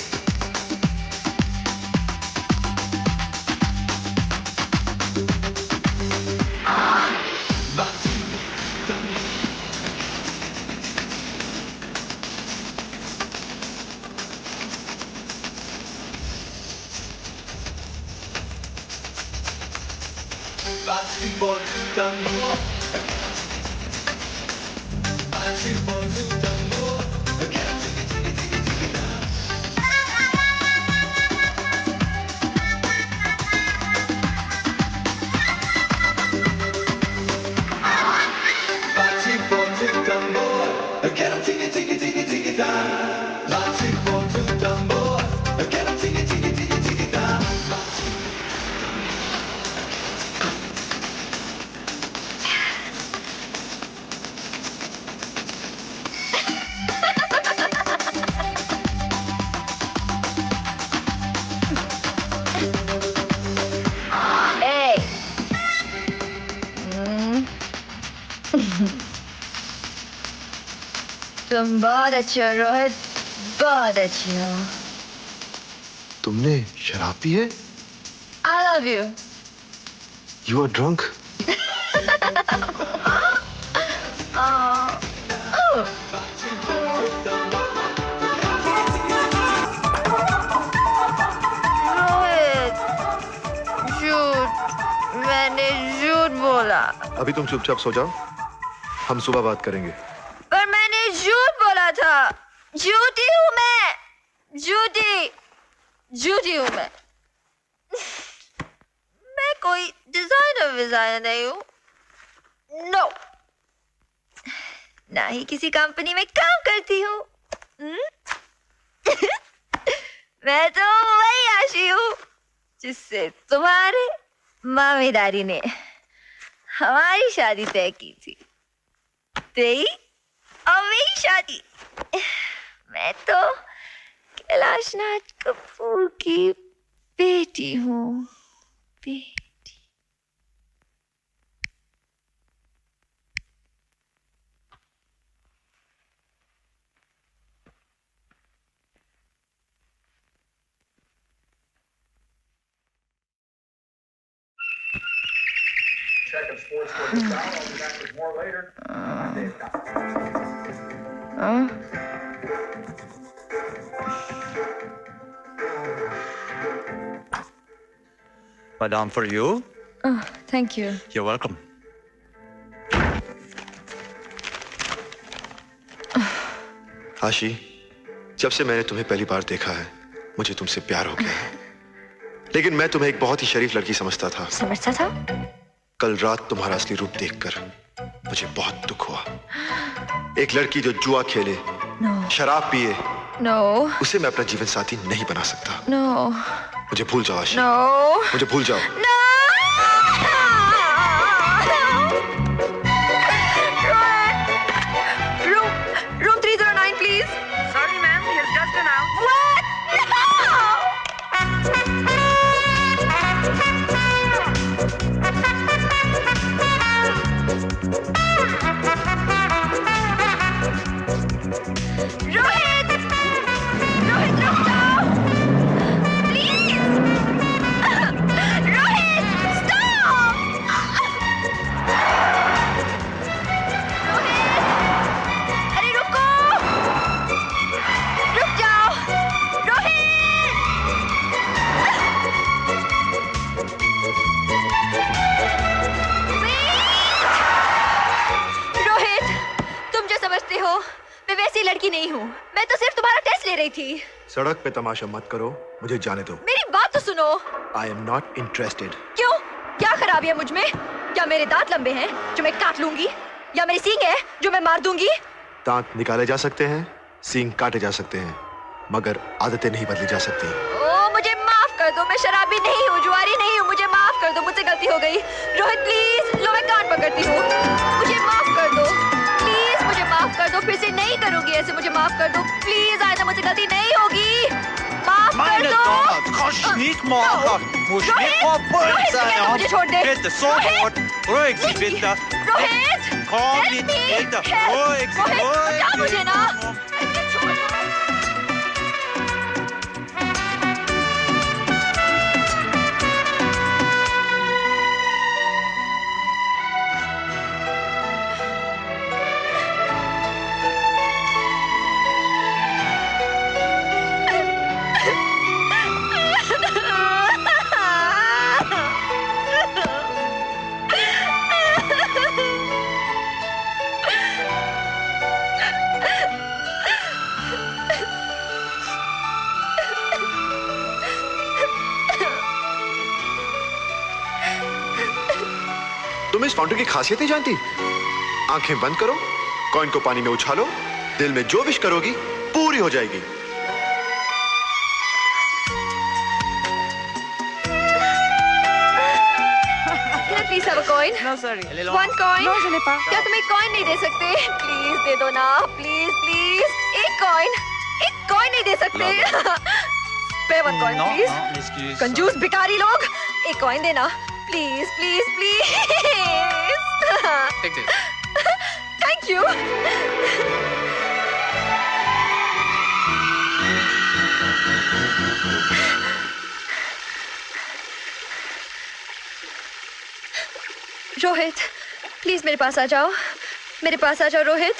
तुम बहुत अच्छे हो रोहित, बहुत अच्छे हो। तुमने शराब पी है? I love you. You are drunk. अभी तुम चुपचाप सो जाओ, हम सुबह बात करेंगे। पर मैंने झूठ बोला था। झूठी हूँ मैं, झूठी हूँ मैं। मैं कोई डिजाइनर नहीं हूँ। नो, ना ही किसी कंपनी में काम करती हूँ। मैं तो वही आशी हूँ जिससे तुम्हारे मामी दादी ने हमारी शादी तय की थी। तेरी और मेरी शादी। मैं तो कैलाश नाथ कपूर की बेटी हूँ। Checking sports for the style. I'll be back with more later. I'm Dave Madame, for you. Oh, thank you. You're welcome. आशी, जब से मैंने तुम्हें पहली बार देखा है, मुझे तुमसे प्यार हो गया है। लेकिन मैं तुम्हें एक बहुत ही शरीफ लड़की समझता था। समझता था? कल रात तुम्हारा असली रूप देखकर मुझे बहुत दुख हुआ। एक लड़की जो जुआ खेले, शराब पिए, उसे मैं अपना जीवन साथी नहीं बना सकता। मुझे भूल जाओ आशी। मुझे भूल जाओ। Room 309, please. Sorry, ma'am. He has just announced. What? Rohit! Rohit, रुक जाओ! Please! रोहित, stop! रोहित! अरे रुको! रुक जाओ! रोहित, तुम जो समझते हो मैं वैसी लड़की नहीं हूँ। मैं तो सिर्फ तुम्हारा टेस्ट ले रही थी। सड़क पे तमाशा मत करो, मुझे जाने दो। मेरी बात तो सुनो। I am not interested. क्यों? क्या खराबी है मुझ में? क्या मेरे दांत लंबे हैं जो मैं काट लूंगी, या मेरी सींग है जो मैं मार दूंगी? दांत निकाले जा सकते हैं, सींग काटे जा सकते हैं, मगर आदतें नहीं बदली जा सकती। ओ, मुझे माफ कर दो। मैं शराबी नहीं हूँ, जुआरी नहीं हूँ। मुझे माफ कर दो, मुझसे गलती हो गई। रोहित प्लीज, लो मैं कान पकड़ती हूँ। मुझे माफ कर दो प्लीज, मुझे माफ कर दो। फिर से नहीं करूंगी ऐसे। मुझे माफ कर दो प्लीज, आइंदा मुझसे गलती नहीं होगी। माफ कर Meine दो। Donald, kost nicht morgen. Muss nicht vor Polizei haben. मुझे छोड़ दे। Bitte, sofort. Ruhig Sie bitte. Rohit, Komm jetzt bitte. Ruhig Sie, ruhig बचा मुझे ना। तुम इस फाउंटेन की खासियत नहीं जानती? आंखें बंद करो, कॉइन को पानी में उछालो, दिल में जो विश करोगी पूरी हो जाएगी। Please have a coin. No, sorry. One coin? No, je n'ai pas. क्या तुम एक कॉइन नहीं दे सकते? प्लीज दे दो ना, प्लीज प्लीज। एक कॉइन नहीं दे सकते? पे one coin No, please. no, excuse. कंजूस भिखारी लोग, एक कॉइन देना please please please. Take this. Thank you. Rohit please मेरे पास आ जाओ, मेरे पास आ जाओ रोहित।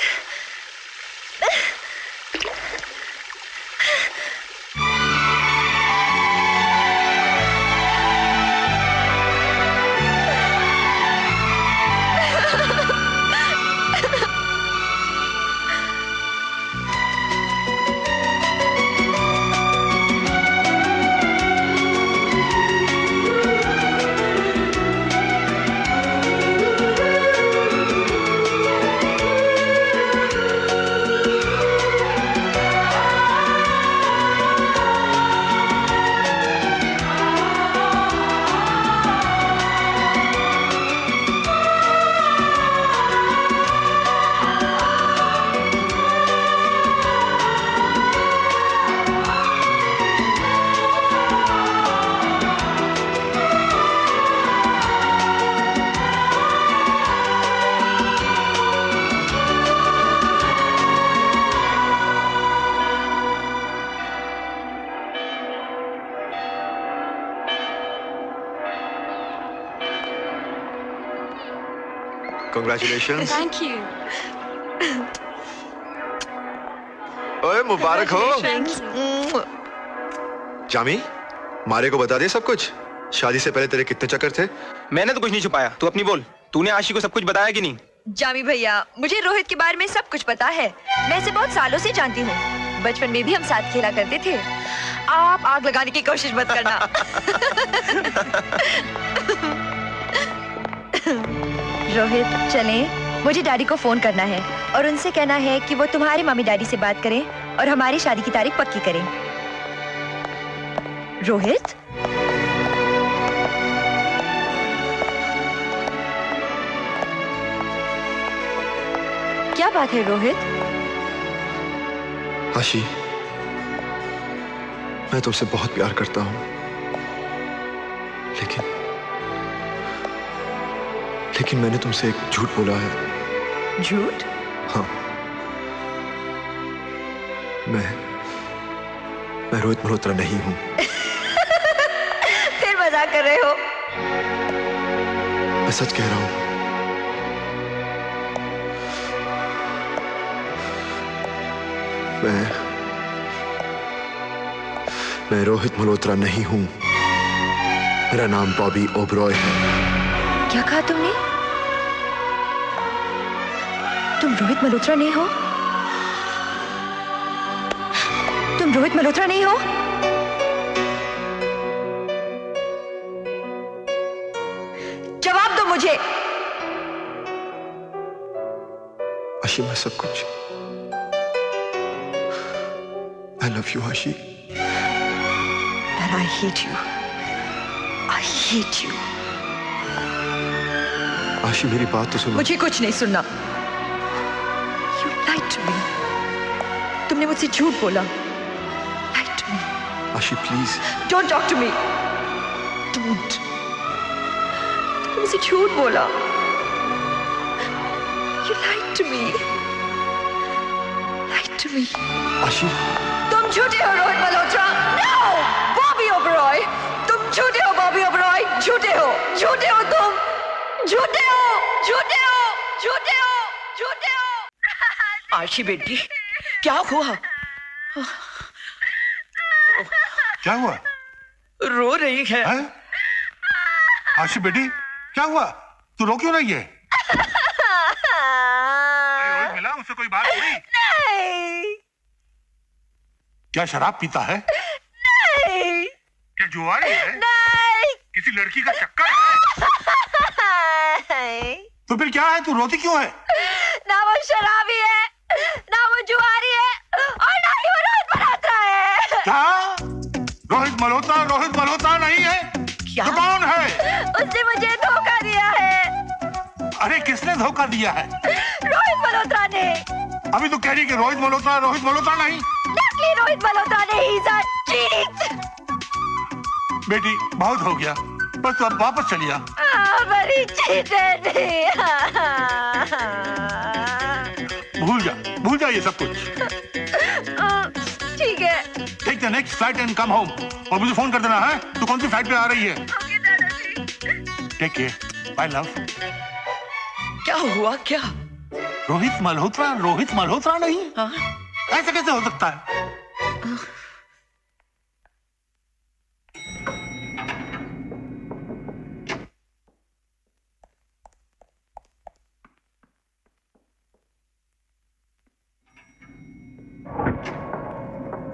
Congratulations. Thank you. ओए मुबारक हो। जामी, मारे को बता दे सब कुछ। शादी से पहले तेरे कितने चक्कर थे? मैंने तो कुछ नहीं छुपाया, तू अपनी बोल। तूने आशी को सब कुछ बताया कि नहीं? जामी भैया, मुझे रोहित के बारे में सब कुछ पता है। मैं इसे बहुत सालों से जानती हूँ। बचपन में भी हम साथ खेला करते थे। आप आग लगाने की कोशिश मत करना। रोहित, चलें। मुझे डैडी को फोन करना है और उनसे कहना है कि वो तुम्हारे मम्मी डैडी से बात करें और हमारी शादी की तारीख पक्की करें। रोहित, क्या बात है रोहित? आशी, मैं तुमसे बहुत प्यार करता हूं, लेकिन मैंने तुमसे एक झूठ बोला है। झूठ? हाँ, मैं रोहित मल्होत्रा नहीं हूं। फिर मजाक कर रहे हो? मैं सच कह रहा हूं। मैं रोहित मल्होत्रा नहीं हूं। मेरा नाम बॉबी ओबरॉय है। क्या कहा तुमने? तुम रोहित मल्होत्रा नहीं हो? तुम रोहित मल्होत्रा नहीं हो? जवाब दो मुझे। आशी, मैं सब कुछ। I love you, आशी। And I hate you. I hate you. आशी, मेरी बात तो सुनो। मुझे कुछ नहीं सुनना। You lied to me. तुमने मुझसे झूठ बोला। Lied to me. आशी, please. Don't talk to me. Don't. तुमने मुझसे झूठ बोला। You lied to me. Lied to me. आशी, तुम झूठे हो रोहित मल्होत्रा। No! बॉबी ओबरॉय, तुम झूठे हो बॉबी ओबरॉय। झूठे हो तुम। झूठे हो। आशी बेटी, क्या हुआ? क्या हुआ? रो रही है। आशी बेटी, क्या हुआ? तू रो क्यों रही है? रोहित मिला, उससे कोई बात हुई? नहीं। क्या शराब पीता है? नहीं। क्या जुआरी है? नहीं। किसी लड़की का चक्कर है? तो फिर क्या है? तू रोती क्यों है? ना वो शराबी है, ना वो जुआरी है, और ना ही वो रोहित मल्होत्रा है। क्या? रोहित मल्होत्रा नहीं है? क्या? तो कौन है? उसने मुझे धोखा दिया है। अरे किसने धोखा दिया है? रोहित मल्होत्रा ने। अभी तो कह रही कि रोहित मल्होत्रा नहीं। नकली रोहित मल्होत्रा ने। He's a cheat. बेटी, बहुत हो गया, बस तू अब वापस चली आ। बड़ी चीटर नहीं। भूल जा ये सब कुछ। ठीक है। Take the next flight and come home. और मुझे फोन कर देना है तू कौन सी फ्लाइट पे आ रही है। Take care, bye love. क्या हुआ? क्या? रोहित मल्होत्रा नहीं? ऐसे कैसे हो सकता है?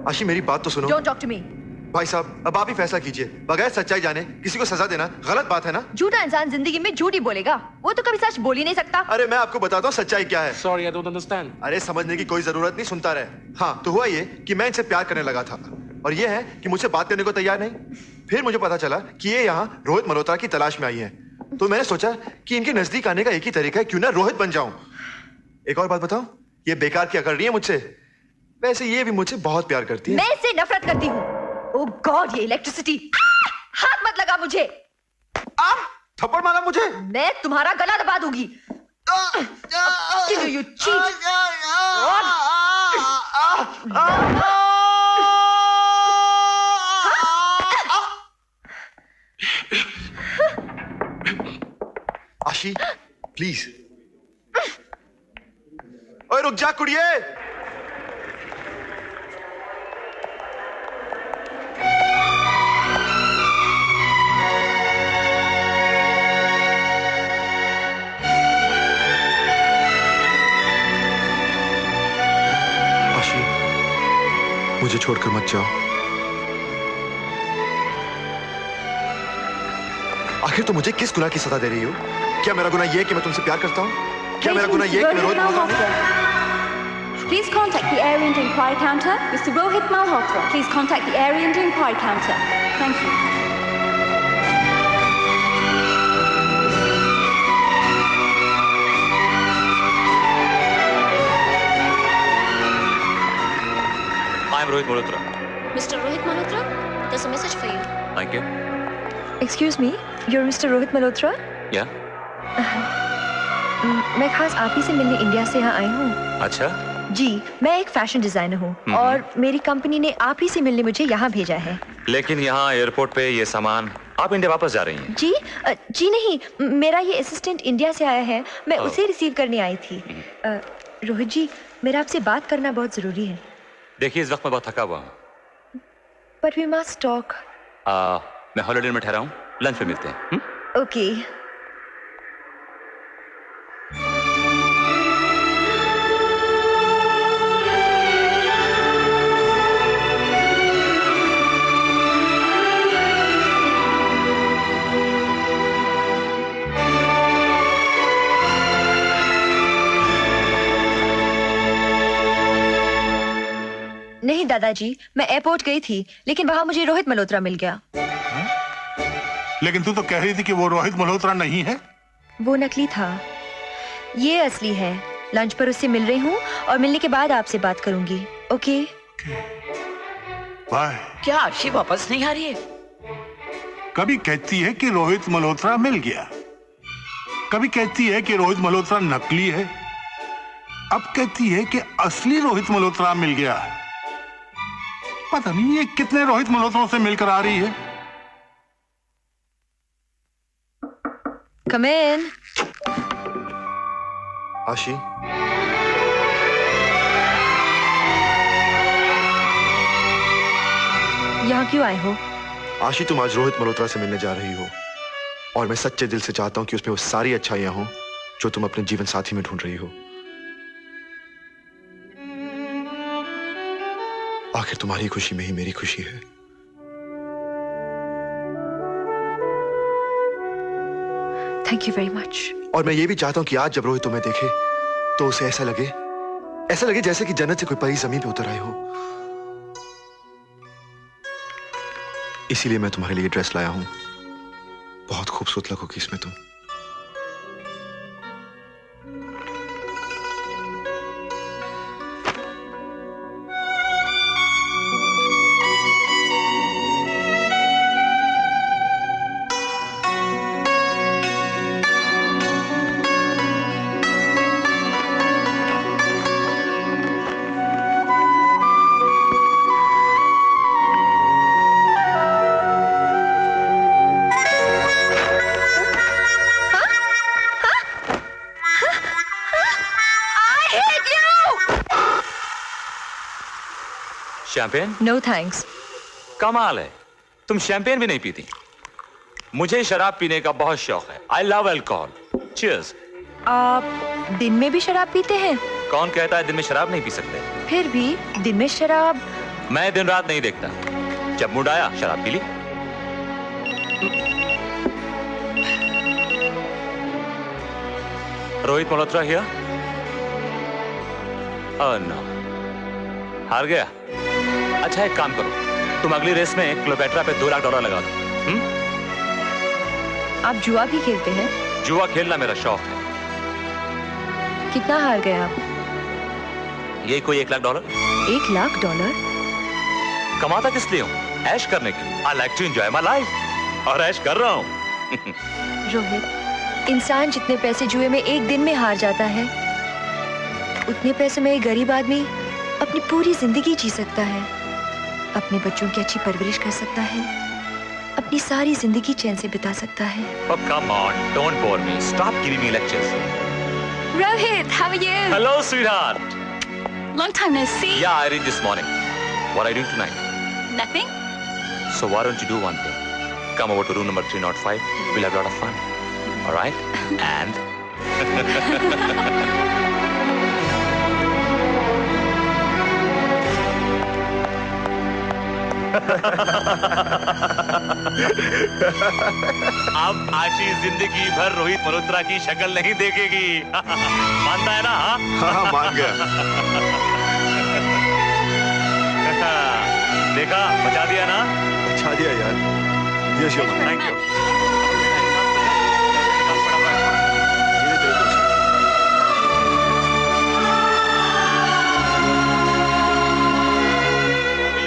आशी, मेरी बात तो सुनो। Don't talk to me. भाई साहब, अब आप ही फैसला कीजिए। बगैर सच्चाई जाने किसी को सजा देना गलत बात है ना? झूठा इंसान जिंदगी में झूठ ही बोलेगा। वो तो कभी सच बोल ही नहीं सकता। अरे मैं आपको बताता हूँ सच्चाई क्या है। Sorry, I don't understand. अरे समझने की कोई जरूरत नहीं, सुनता रहे। हाँ, तो हुआ ये कि मैं इनसे प्यार करने लगा था, और ये है कि मुझसे बात करने को तैयार नहीं। फिर मुझे पता चला कि ये यहाँ रोहित मल्होत्रा की तलाश में आई है, तो मैंने सोचा कि इनके नजदीक आने का एक ही तरीका है, क्यों ना रोहित बन जाऊं। एक और बात बताऊं, ये बेकार क्या कर रही है मुझसे। वैसे ये भी मुझसे बहुत प्यार करती है। मैं इससे नफरत करती हूँ। ओह गॉड, ये इलेक्ट्रिसिटी। हाथ मत लगा मुझे। थप्पड़ मारा मुझे। मैं तुम्हारा गला दबा दूंगी। You cheat. आशी, प्लीज रुक जा कुड़िए। आशी, मुझे छोड़कर मत जाओ। आखिर तो मुझे किस गुनाह की सजा दे रही हो? क्या मेरा गुनाह ये कि मैं तुमसे प्यार करता हूँ? क्या मेरा गुनाह ये कि मैं रोहित मल्होत्रा हूँ? Please contact the area and inquiry counter. Mr. Rohit Malhotra. Please contact the area and inquiry counter. Thank you. I am Rohit Malhotra. Mr. Rohit Malhotra, there's a message for you. Thank you. Excuse me, you're Mr. Rohit Malhotra? Yeah. मैं खास आप ही से मिलने India से यहाँ आई हूँ। अच्छा। जी, मैं एक फैशन डिजाइनर हूँ और मेरी कंपनी ने आप ही से मिलने मुझे यहाँ भेजा है। लेकिन यहाँ एयरपोर्ट पे ये सामान आप इंडिया वापस जा रही हैं? जी जी नहीं, मेरा ये असिस्टेंट इंडिया से आया है, मैं उसे रिसीव करने आई थी। रोहित जी, मेरा आपसे बात करना बहुत जरूरी है। देखिए, इस वक्त मैं बहुत थका हुआ हूँ। But we must talk. मैं हॉलिडे में ठहरा हूँ, लंच पे मिलते हैं। ओके। नहीं दादाजी, मैं एयरपोर्ट गई थी, लेकिन वहां मुझे रोहित मल्होत्रा मिल गया। लेकिन तू तो कह रही थी कि वो रोहित मल्होत्रा नहीं है। वो नकली था, ये असली है। लंच पर उससे मिल रही हूँ और मिलने के बाद आपसे बात करूंगी। ओके? बाय। क्या आशी वापस नहीं आ रही है? कभी कहती है कि रोहित मल्होत्रा मिल गया, कभी कहती है कि रोहित मल्होत्रा नकली है, अब कहती है कि असली रोहित मल्होत्रा मिल गया। पता नहीं ये कितने रोहित मल्होत्रों से मिलकर आ रही है। Come in. आशी, यहाँ क्यों आए हो? आशी, तुम आज रोहित मल्होत्रा से मिलने जा रही हो और मैं सच्चे दिल से चाहता हूं कि उसमें वो सारी अच्छाइयां हों जो तुम अपने जीवन साथी में ढूंढ रही हो। आखिर तुम्हारी खुशी में ही मेरी खुशी है। Thank you very much. और मैं ये भी चाहता हूं कि आज जब रोहित तुम्हें देखे तो उसे ऐसा लगे जैसे कि जन्नत से कोई परी जमीन पे उतर आए हो। इसीलिए मैं तुम्हारे लिए ड्रेस लाया हूं। बहुत खूबसूरत लगोगी इसमें तुम। शैंपेन? No thanks. कमाल है, तुम शैंपेन भी नहीं पीती। मुझे शराब पीने का बहुत शौक है। I love alcohol. चीयर्स। आप दिन में भी शराब पीते हैं? कौन कहता है दिन में शराब नहीं पी सकते? फिर भी दिन में शराब। मैं दिन रात नहीं देखता, जब मूड आया शराब पी ली। Rohit Malhotra here? Oh no, हार गया। अच्छा एक काम करो, तुम अगली रेस में क्लोपेट्रा पे $2 लाख लगा दो। आप जुआ भी खेलते हैं? जुआ खेलना मेरा शौक है। कितना हार गए आप? ये कोई $1 लाख। $1 लाख? कमाता किस लिए हूँ? ऐश करने के लिए। I like to enjoy my life और ऐश कर रहा हूँ। रोहित, इंसान जितने पैसे जुए में एक दिन में हार जाता है, उतने पैसे में एक गरीब आदमी अपनी पूरी जिंदगी जी सकता है, अपने बच्चों की अच्छी परवरिश कर सकता है, अपनी सारी जिंदगी चैन से बिता सकता है। Oh, come on, don't bore me. Stop giving me lectures. Rohit, how are you? Hello, sweetheart. Long time no see. Yeah, I read this morning. What are you doing tonight? Nothing? So why don't you do one thing? Come over to room number 305. We'll have a lot of fun. All right? And... अब आशी जिंदगी भर रोहित मल्होत्रा की शक्ल नहीं देखेगी। मानता है ना? हाँ, मान गया। देखा, बचा दिया ना? बचा दिया यार। Yes your thank you.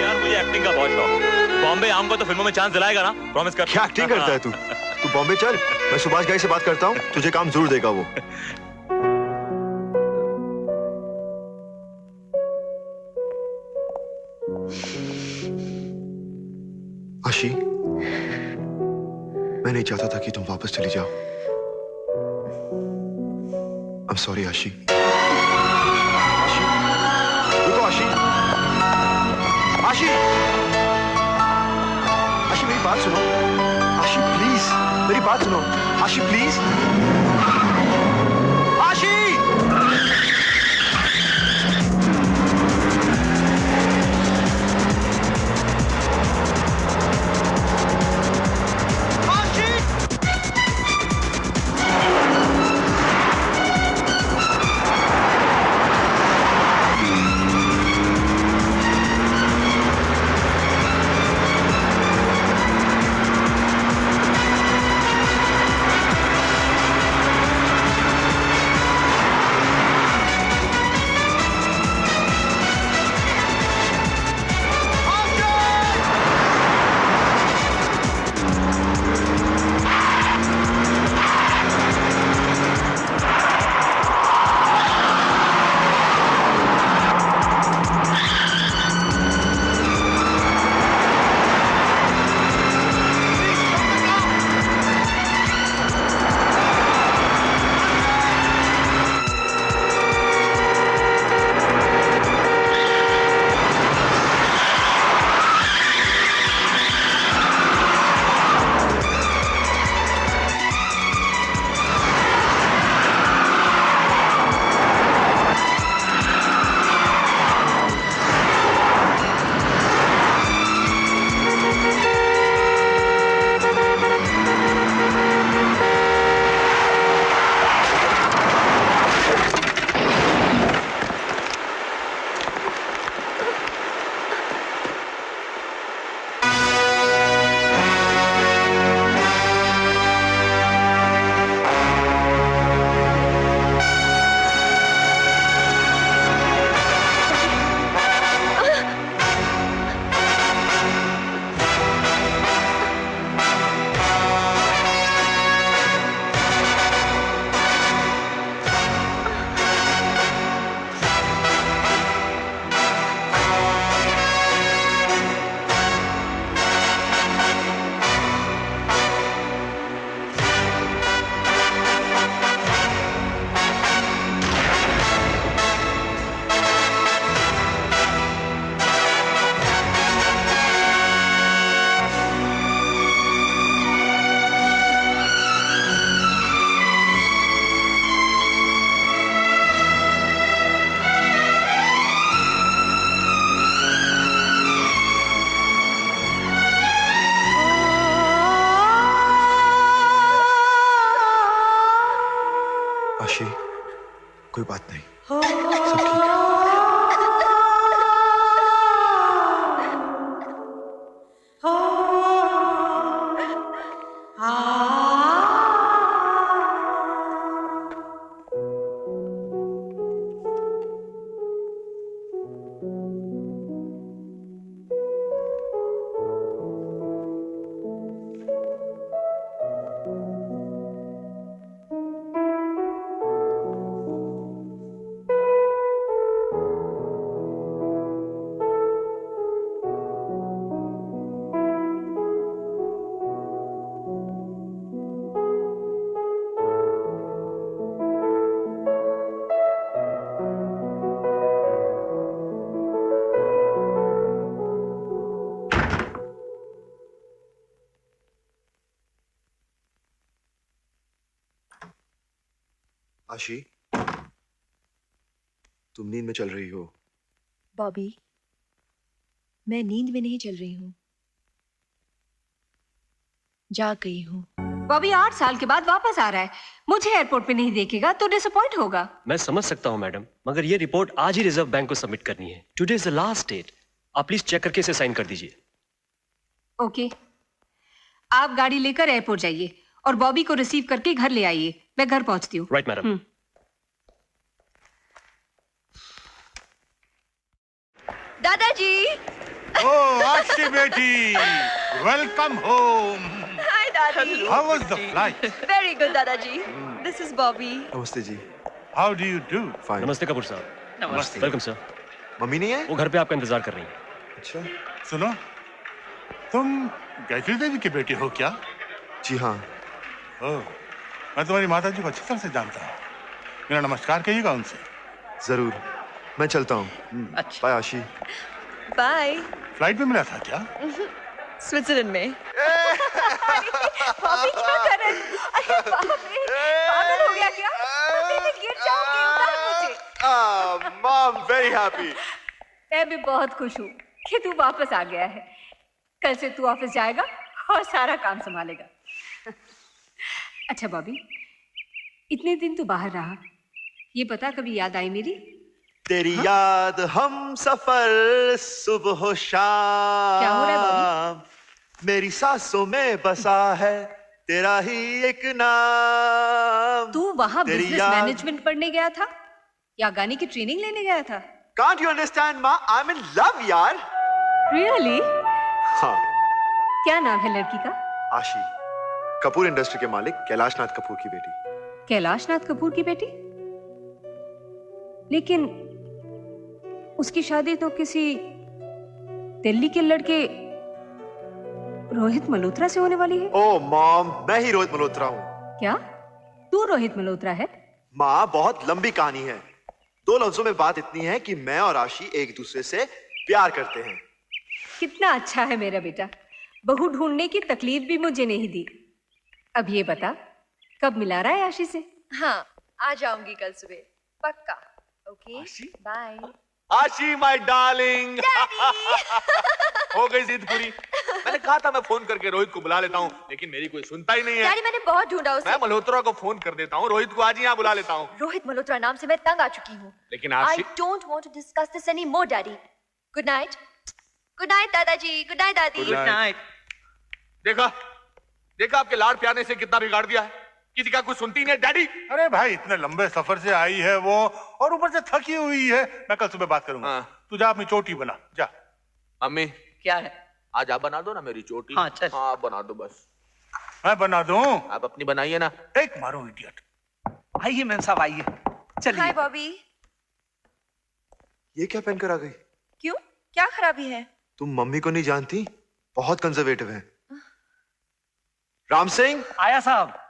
यार मुझे एक्टिंग का बहुत शौक। बॉम्बे आम को तो फिल्मों में चांस दिलाएगा ना? प्रॉमिस कर। क्या एक्टिंग करता है तू? तू बॉम्बे चल, मैं सुभाष घई से बात करता हूँ, तुझे काम जरूर देगा वो। आशी, मैं नहीं चाहता था कि तुम वापस चली जाओ। I'm sorry, आशी। आशी, रुको आशी। आशी, आशी मेरी बात सुनो। आशी प्लीज, मेरी बात सुनो। आशी प्लीज। आशी! आशी, कोई बात नहीं, सब ठीक है। आशी, तुम नींद में चल रही हो। बॉबी, मैं नींद में नहीं चल रही हूँ, जाग गई हूँ। बॉबी 8 साल के बाद वापस आ रहा है, मुझे एयरपोर्ट पे नहीं देखेगा तो डिसअपॉइंट होगा। मैं समझ सकता हूँ मैडम, मगर ये रिपोर्ट आज ही रिजर्व बैंक को सबमिट करनी है। Today is the last date. आप प्लीज चेक करके इसे साइन कर दीजिए। ओके, आप गाड़ी लेकर एयरपोर्ट जाइए और बॉबी को रिसीव करके घर ले आइए। मैं घर पहुंचती हूँ। Right madam. दादाजी। ओह आशी बेटी, वेलकम होम। हाय दादी। How was the flight? Very good दादाजी। This is Bobby। नमस्ते जी। How do you do? Fine। नमस्ते कपूर साहब। नमस्ते। Welcome sir. मम्मी नहीं है? वो घर पे आपका इंतजार कर रही है। अच्छा। सुनो, तुम गायत्री देवी की बेटी हो क्या? जी हाँ। ओह, मैं तुम्हारी माता जी को अच्छी तरह से जानता हूँ। मेरा नमस्कार कहिएगा उनसे। जरूर, मैं चलता हूँ। अच्छा। बाय आशी। बाय। फ्लाइट में मिला था क्या? स्विट्जरलैंड में। बॉबी क्या कर रहे हैं? अरे बाप रे, पागल हो गया क्या? मैं गिर जाऊंगी, उतार मुझे। Mom very happy. मैं भी बहुत खुश हूँ कि तू वापस आ गया है। कल से तू ऑफिस जाएगा और सारा काम संभालेगा। अच्छा बॉबी, इतने दिन तू बाहर रहा, ये बता कभी याद आई मेरी? तेरी याद हम सफर सुबह शाम। क्या हो रहा है बॉबी? मेरी सांसों में बसा है तेरा ही एक नाम। तू वहाँ बिजनेस मैनेजमेंट पढ़ने गया था या गाने की ट्रेनिंग लेने गया था? Can't you understand माँ? I'm in love यार। Really? हाँ। क्या नाम है लड़की का? आशी, कपूर इंडस्ट्री के मालिक कैलाश नाथ कपूर की बेटी। कैलाश नाथ कपूर की बेटी? लेकिन उसकी शादी तो किसी दिल्ली के लड़के रोहित मल्होत्रा से होने वाली है। ओह मॉम, मैं ही रोहित मल्होत्रा हूँ। क्या तू रोहित मल्होत्रा है? माँ, बहुत लंबी कहानी है। 2 लफ्जों में बात इतनी है कि मैं और आशी एक दूसरे से प्यार करते हैं। कितना अच्छा है मेरा बेटा, बहू ढूंढने की तकलीफ भी मुझे नहीं दी। अब ये बता, कब मिला रहा है आशी से? हाँ, आ जाऊंगी कल सुबह, पक्का। Okay, bye. Aashi my darling. हो गई जिद पूरी। मैंने कहा था मैं फोन करके रोहित को बुला लेता हूँ, लेकिन मेरी कोई सुनता ही नहीं है। डैडी, मैंने बहुत ढूंढा उसे। मैं मल्होत्रा को फोन कर देता हूँ, रोहित को आज ही यहाँ बुला लेता हूँ। रोहित मल्होत्रा नाम से मैं तंग आ चुकी हूँ। लेकिन आशी, I don't want to discuss this anymore, Daddy. Good night. Good night, दादाजी। Good night, दादी। Good night. देखा देखा आपके लाड़ प्यार ने से कितना बिगाड़ दिया है। किसी का कुछ सुनती नहीं डैडी। अरे भाई, इतने लंबे सफर से आई है वो, और ऊपर से थकी हुई है। मैं कल सुबह बात करूंगा। तू जा अपनी चोटी बना, जा। अम्मी, क्या है? आज आप बना दो ना मेरी चोटी। हाँ चल। हाँ बना दो बस। मैं बना दूं? आप अपनी बनाइए ना। एक मारो इडियट। आइए मैम साहब, आइए। चलिए। हाय बॉबी। ये क्या पहनकर आ गई? क्यों, क्या खराबी है? तुम मम्मी को नहीं जानती, बहुत कंजर्वेटिव है। राम सिंह। आया साहब।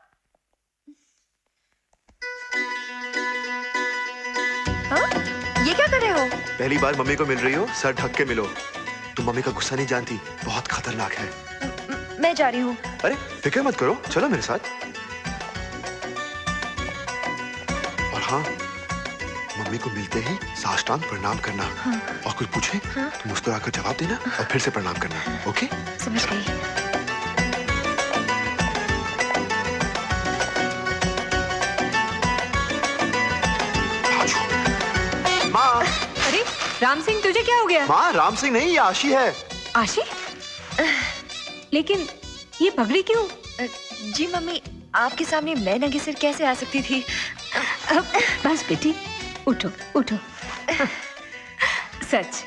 ये क्या कर रहे हो? पहली बार मम्मी को मिल रही हो, सर ढक के मिलो। तुम मम्मी का गुस्सा नहीं जानती, बहुत खतरनाक है। मैं जा रही हूँ। अरे फिक्र मत करो, चलो मेरे साथ। और हाँ, मम्मी को मिलते ही साष्टांग प्रणाम करना। हाँ। और कुछ पूछे तो मुस्कुराकर जवाब देना और फिर से प्रणाम करना। ओके? समझ गई। माँ। अरे राम सिंह, तुझे क्या हो गया? माँ, राम सिंह नहीं, ये आशी है। आशी? लेकिन ये पगड़ी क्यों? जी मम्मी, आपके सामने मैं नंगे सिर कैसे आ सकती थी? बस बेटी, उठो उठो। सच,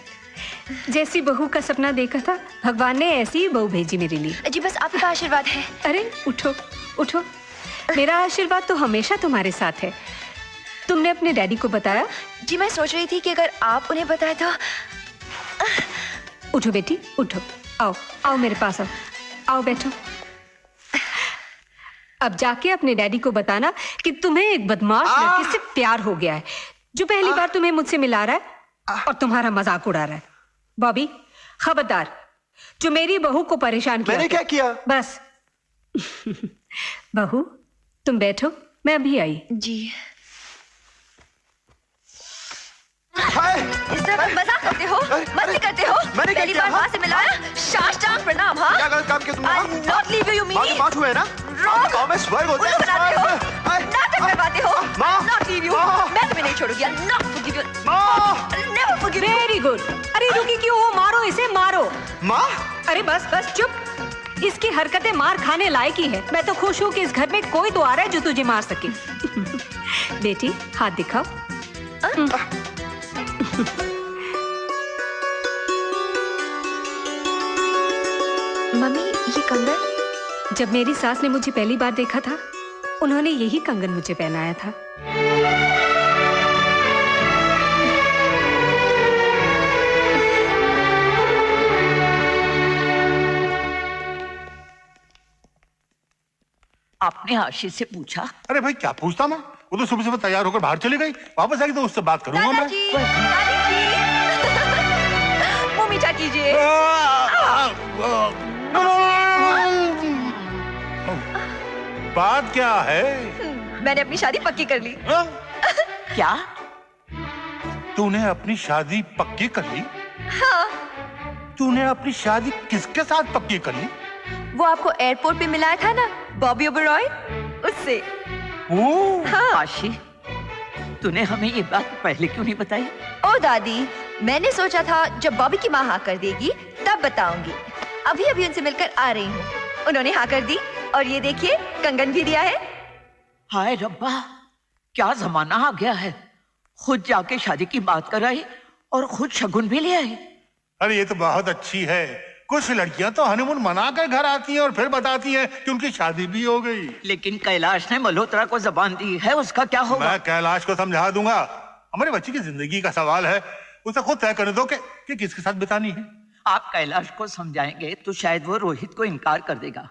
जैसी बहू का सपना देखा था, भगवान ने ऐसी ही बहू भेजी मेरे लिए। जी बस आपका आशीर्वाद है। अरे उठो उठो, मेरा आशीर्वाद तो हमेशा तुम्हारे साथ है। तुमने अपने डैडी को बताया? जी मैं सोच रही थी कि अगर आप उन्हें बताए तो। उठो बेटी उठो, आओ आओ मेरे पास आओ, आओ बैठो। अब जाके अपने डैडी को बताना कि तुम्हें एक बदमाश लड़के से प्यार हो गया है, जो पहली बार तुम्हें मुझसे मिला रहा है और तुम्हारा मजाक उड़ा रहा है। बॉबी खबरदार, जो मेरी बहू को परेशान किया। मैंने क्या किया? बस बहू तुम बैठो, मैं अभी आई। जी। इस तरह तुम मजाक करते हो, मस्ती करते हो। मैंने क्या पहली किया, बार हाँ? वहाँ से मिला है, साष्टांग प्रणाम, हाँ? क्या गलत काम किया तुमने? I'll not leave you, माँ Mimi. माँ छुए ना? रोक। मैं स्वर्ग होता उल्लू बनाते हो, नाटक करवाते हो। माँ। I'll not leave you. मैं तुम्हें नहीं छोड़ूंगी। I'll not forgive you. I'll never forgive you. Very good. अरे रुकी क्यों हो? मारो इसे, मारो। माँ? अरे बस बस चुप। इसकी हरकतें मार खाने लायक ही है। मैं तो खुश हूँ कि इस घर में कोई तो आ रहा है जो तुझे मार सके। बेटी हाथ दिखाओ। मम्मी ये कंगन? जब मेरी सास ने मुझे पहली बार देखा था, उन्होंने यही कंगन मुझे पहनाया था। आपने आशीष से पूछा? अरे भाई क्या पूछता मैं, वो तो सुबह सुबह तैयार होकर बाहर चली गई, वापस आएगी तो उससे बात करूंगा मैं। मुंह मीठा कीजिए। बात क्या है? मैंने अपनी शादी पक्की कर ली। क्या? तूने अपनी शादी पक्की कर ली? हाँ। तूने अपनी शादी किसके साथ पक्की कर ली? वो आपको एयरपोर्ट पे मिलाया था ना, बॉबी ओबरॉय, उससे। हाँ। आशी, तूने हमें ये बात पहले क्यों नहीं बताई? ओ दादी, मैंने सोचा था जब बॉबी की माँ हाँ कर देगी तब बताऊंगी। अभी अभी उनसे मिलकर आ रही हूँ। उन्होंने हाँ कर दी और ये देखिए कंगन भी दिया है। हाय रब्बा, क्या जमाना आ गया है। खुद जाके शादी की बात कराई और खुद शगुन भी ले आई। अरे ये तो बहुत अच्छी है। कुछ लड़कियां तो हनीमून मना कर घर आती हैं और फिर बताती हैं कि उनकी शादी भी हो गई। लेकिन कैलाश ने मल्होत्रा को जबान दी है, उसका क्या होगा? मैं कैलाश को समझा दूंगा। हमारे बच्चे की जिंदगी का सवाल है, उसे खुद तय करने दो कि किसके साथ बितानी है। आप कैलाश को समझाएंगे तो शायद वो रोहित को इनकार कर देगा,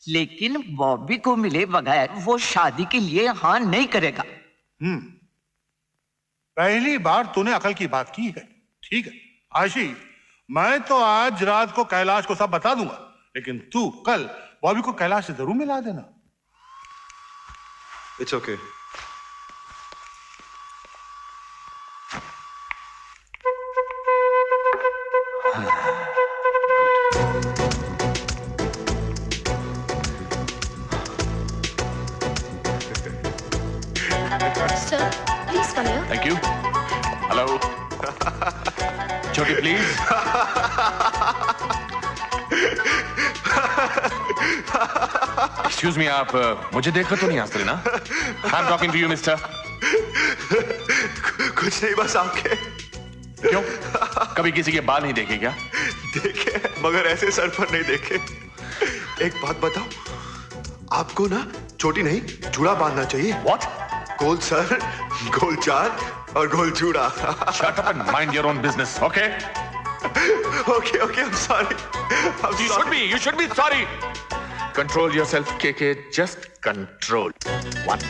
लेकिन बॉबी को मिले बगैर वो शादी के लिए हाँ नहीं करेगा। पहली बार तूने अकल की बात की है। ठीक है आशी, मैं तो आज रात को कैलाश को सब बता दूंगा, लेकिन तू कल बॉबी को कैलाश से जरूर मिला देना। It's okay. Sir, please come here. Thank you. Hello छोटी प्लीज। एक्सक्यूज मी, आप मुझे देखकर तो नहीं हंस रहे ना? I am talking to you mister. कुछ नहीं, बस आपके। क्यों, कभी किसी के बाल नहीं देखे क्या? देखे, मगर ऐसे सर पर नहीं देखे। एक बात बताओ, आपको ना छोटी नहीं जूड़ा बांधना चाहिए। What? गोल सर, गोल चार और गोल जूड़ा। Shut up and mind your own business, okay? Okay, okay, I'm sorry. You should be sorry. Control yourself, KK. Just control. 1,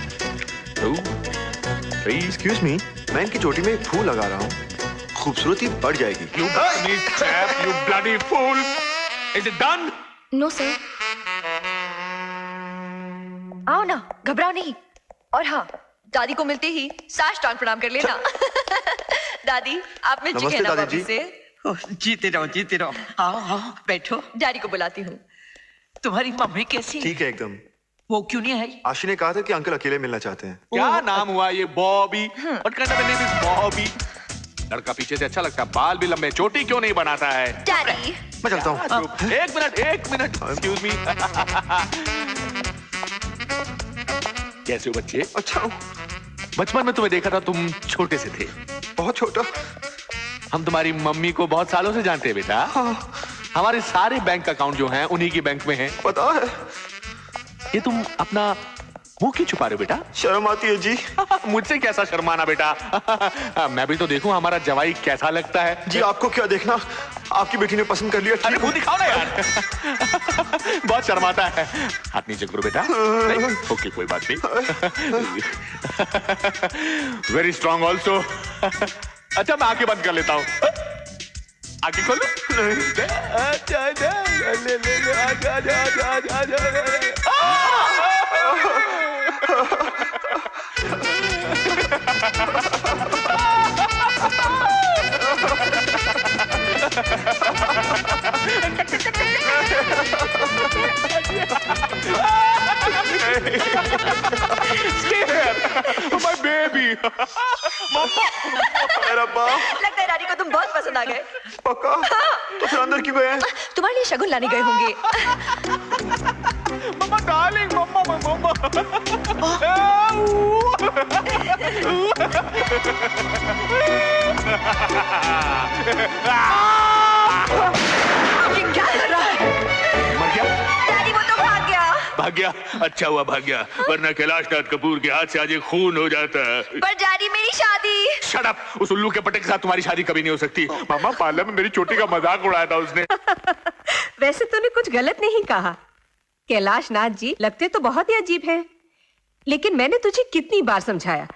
2, 3. Excuse me, मैं इनकी चोटी में एक फूल लगा रहा हूँ, खूबसूरती बढ़ जाएगी। You Chinese chap, you bloody fool! Is it done? No, sir. आओ ना, घबराओ नहीं। और हाँ, दादी को मिलते ही साष्टांग प्रणाम कर लेना। दादी, आप मिल चुके हैं ना बॉबी से? जीते रहो, जीते रहो। आओ आओ बैठो। डैडी को बुलाती हूँ। तुम्हारी मम्मी कैसी? ठीक है एकदम। वो क्यों नहीं आई? आशी ने कहा था कि अंकल अकेले मिलना चाहते हैं। क्या नाम हुआ ये? Bobby. What kind of a name is Bobby? लड़का पीछे से अच्छा लगता है, बाल भी लंबे, चोटी क्यों नहीं बनाता है? डैडी, मैं चलता हूँ। एक मिनट, एक्सक्यूज मी। कैसे हो बच्चे? अच्छा हूँ। बचपन में तुम्हें देखा था, तुम छोटे से थे। बहुत छोटा। हम तुम्हारी मम्मी को बहुत सालों से जानते हैं बेटा। हाँ। हमारे सारे बैंक अकाउंट जो हैं उन्हीं की बैंक में हैं। पता है। ये तुम अपना मुंह क्यों छुपा रहे हो बेटा? शर्म आती है जी। मुझसे कैसा शर्माना बेटा? मैं भी तो देखूं हमारा जवाई कैसा लगता है। जी आपको क्या देखना, आपकी बेटी ने पसंद कर लिया। अरे मुंह दिखाओ ना यार। बहुत शर्माता है। हाथ नीचे करो बेटा। ओके कोई बात नहीं। Very strong also. अच्छा मैं आंखें बंद कर लेता हूँ। आंखें खोलो। अच्छा ले Stay here, my baby. रब्बा, लगता है रानी को तुम बहुत पसंद आ गए। पक्का? तो फिर अंदर क्यों गए? तुम्हारे लिए शगुन लाने गए होंगे। मम्मा डार्लिंग, मम्मा। ये क्या कर रहा है? मर गया? डैडी वो तो भाग गया। भाग गया? अच्छा हुआ भाग गया, वरना कैलाश नाथ कपूर के हाथ से आज एक खून हो जाता है। पर डैडी मेरी शादी। शट अप, उस उल्लू के पट्टे के साथ तुम्हारी शादी कभी नहीं हो सकती। मामा पार्लर में मेरी चोटी का मजाक उड़ाया था उसने। वैसे तूने कुछ गलत नहीं कहा। कैलाश नाथ जी लगते तो बहुत ही अजीब हैं, लेकिन मैंने तुझे कितनी बार समझाया,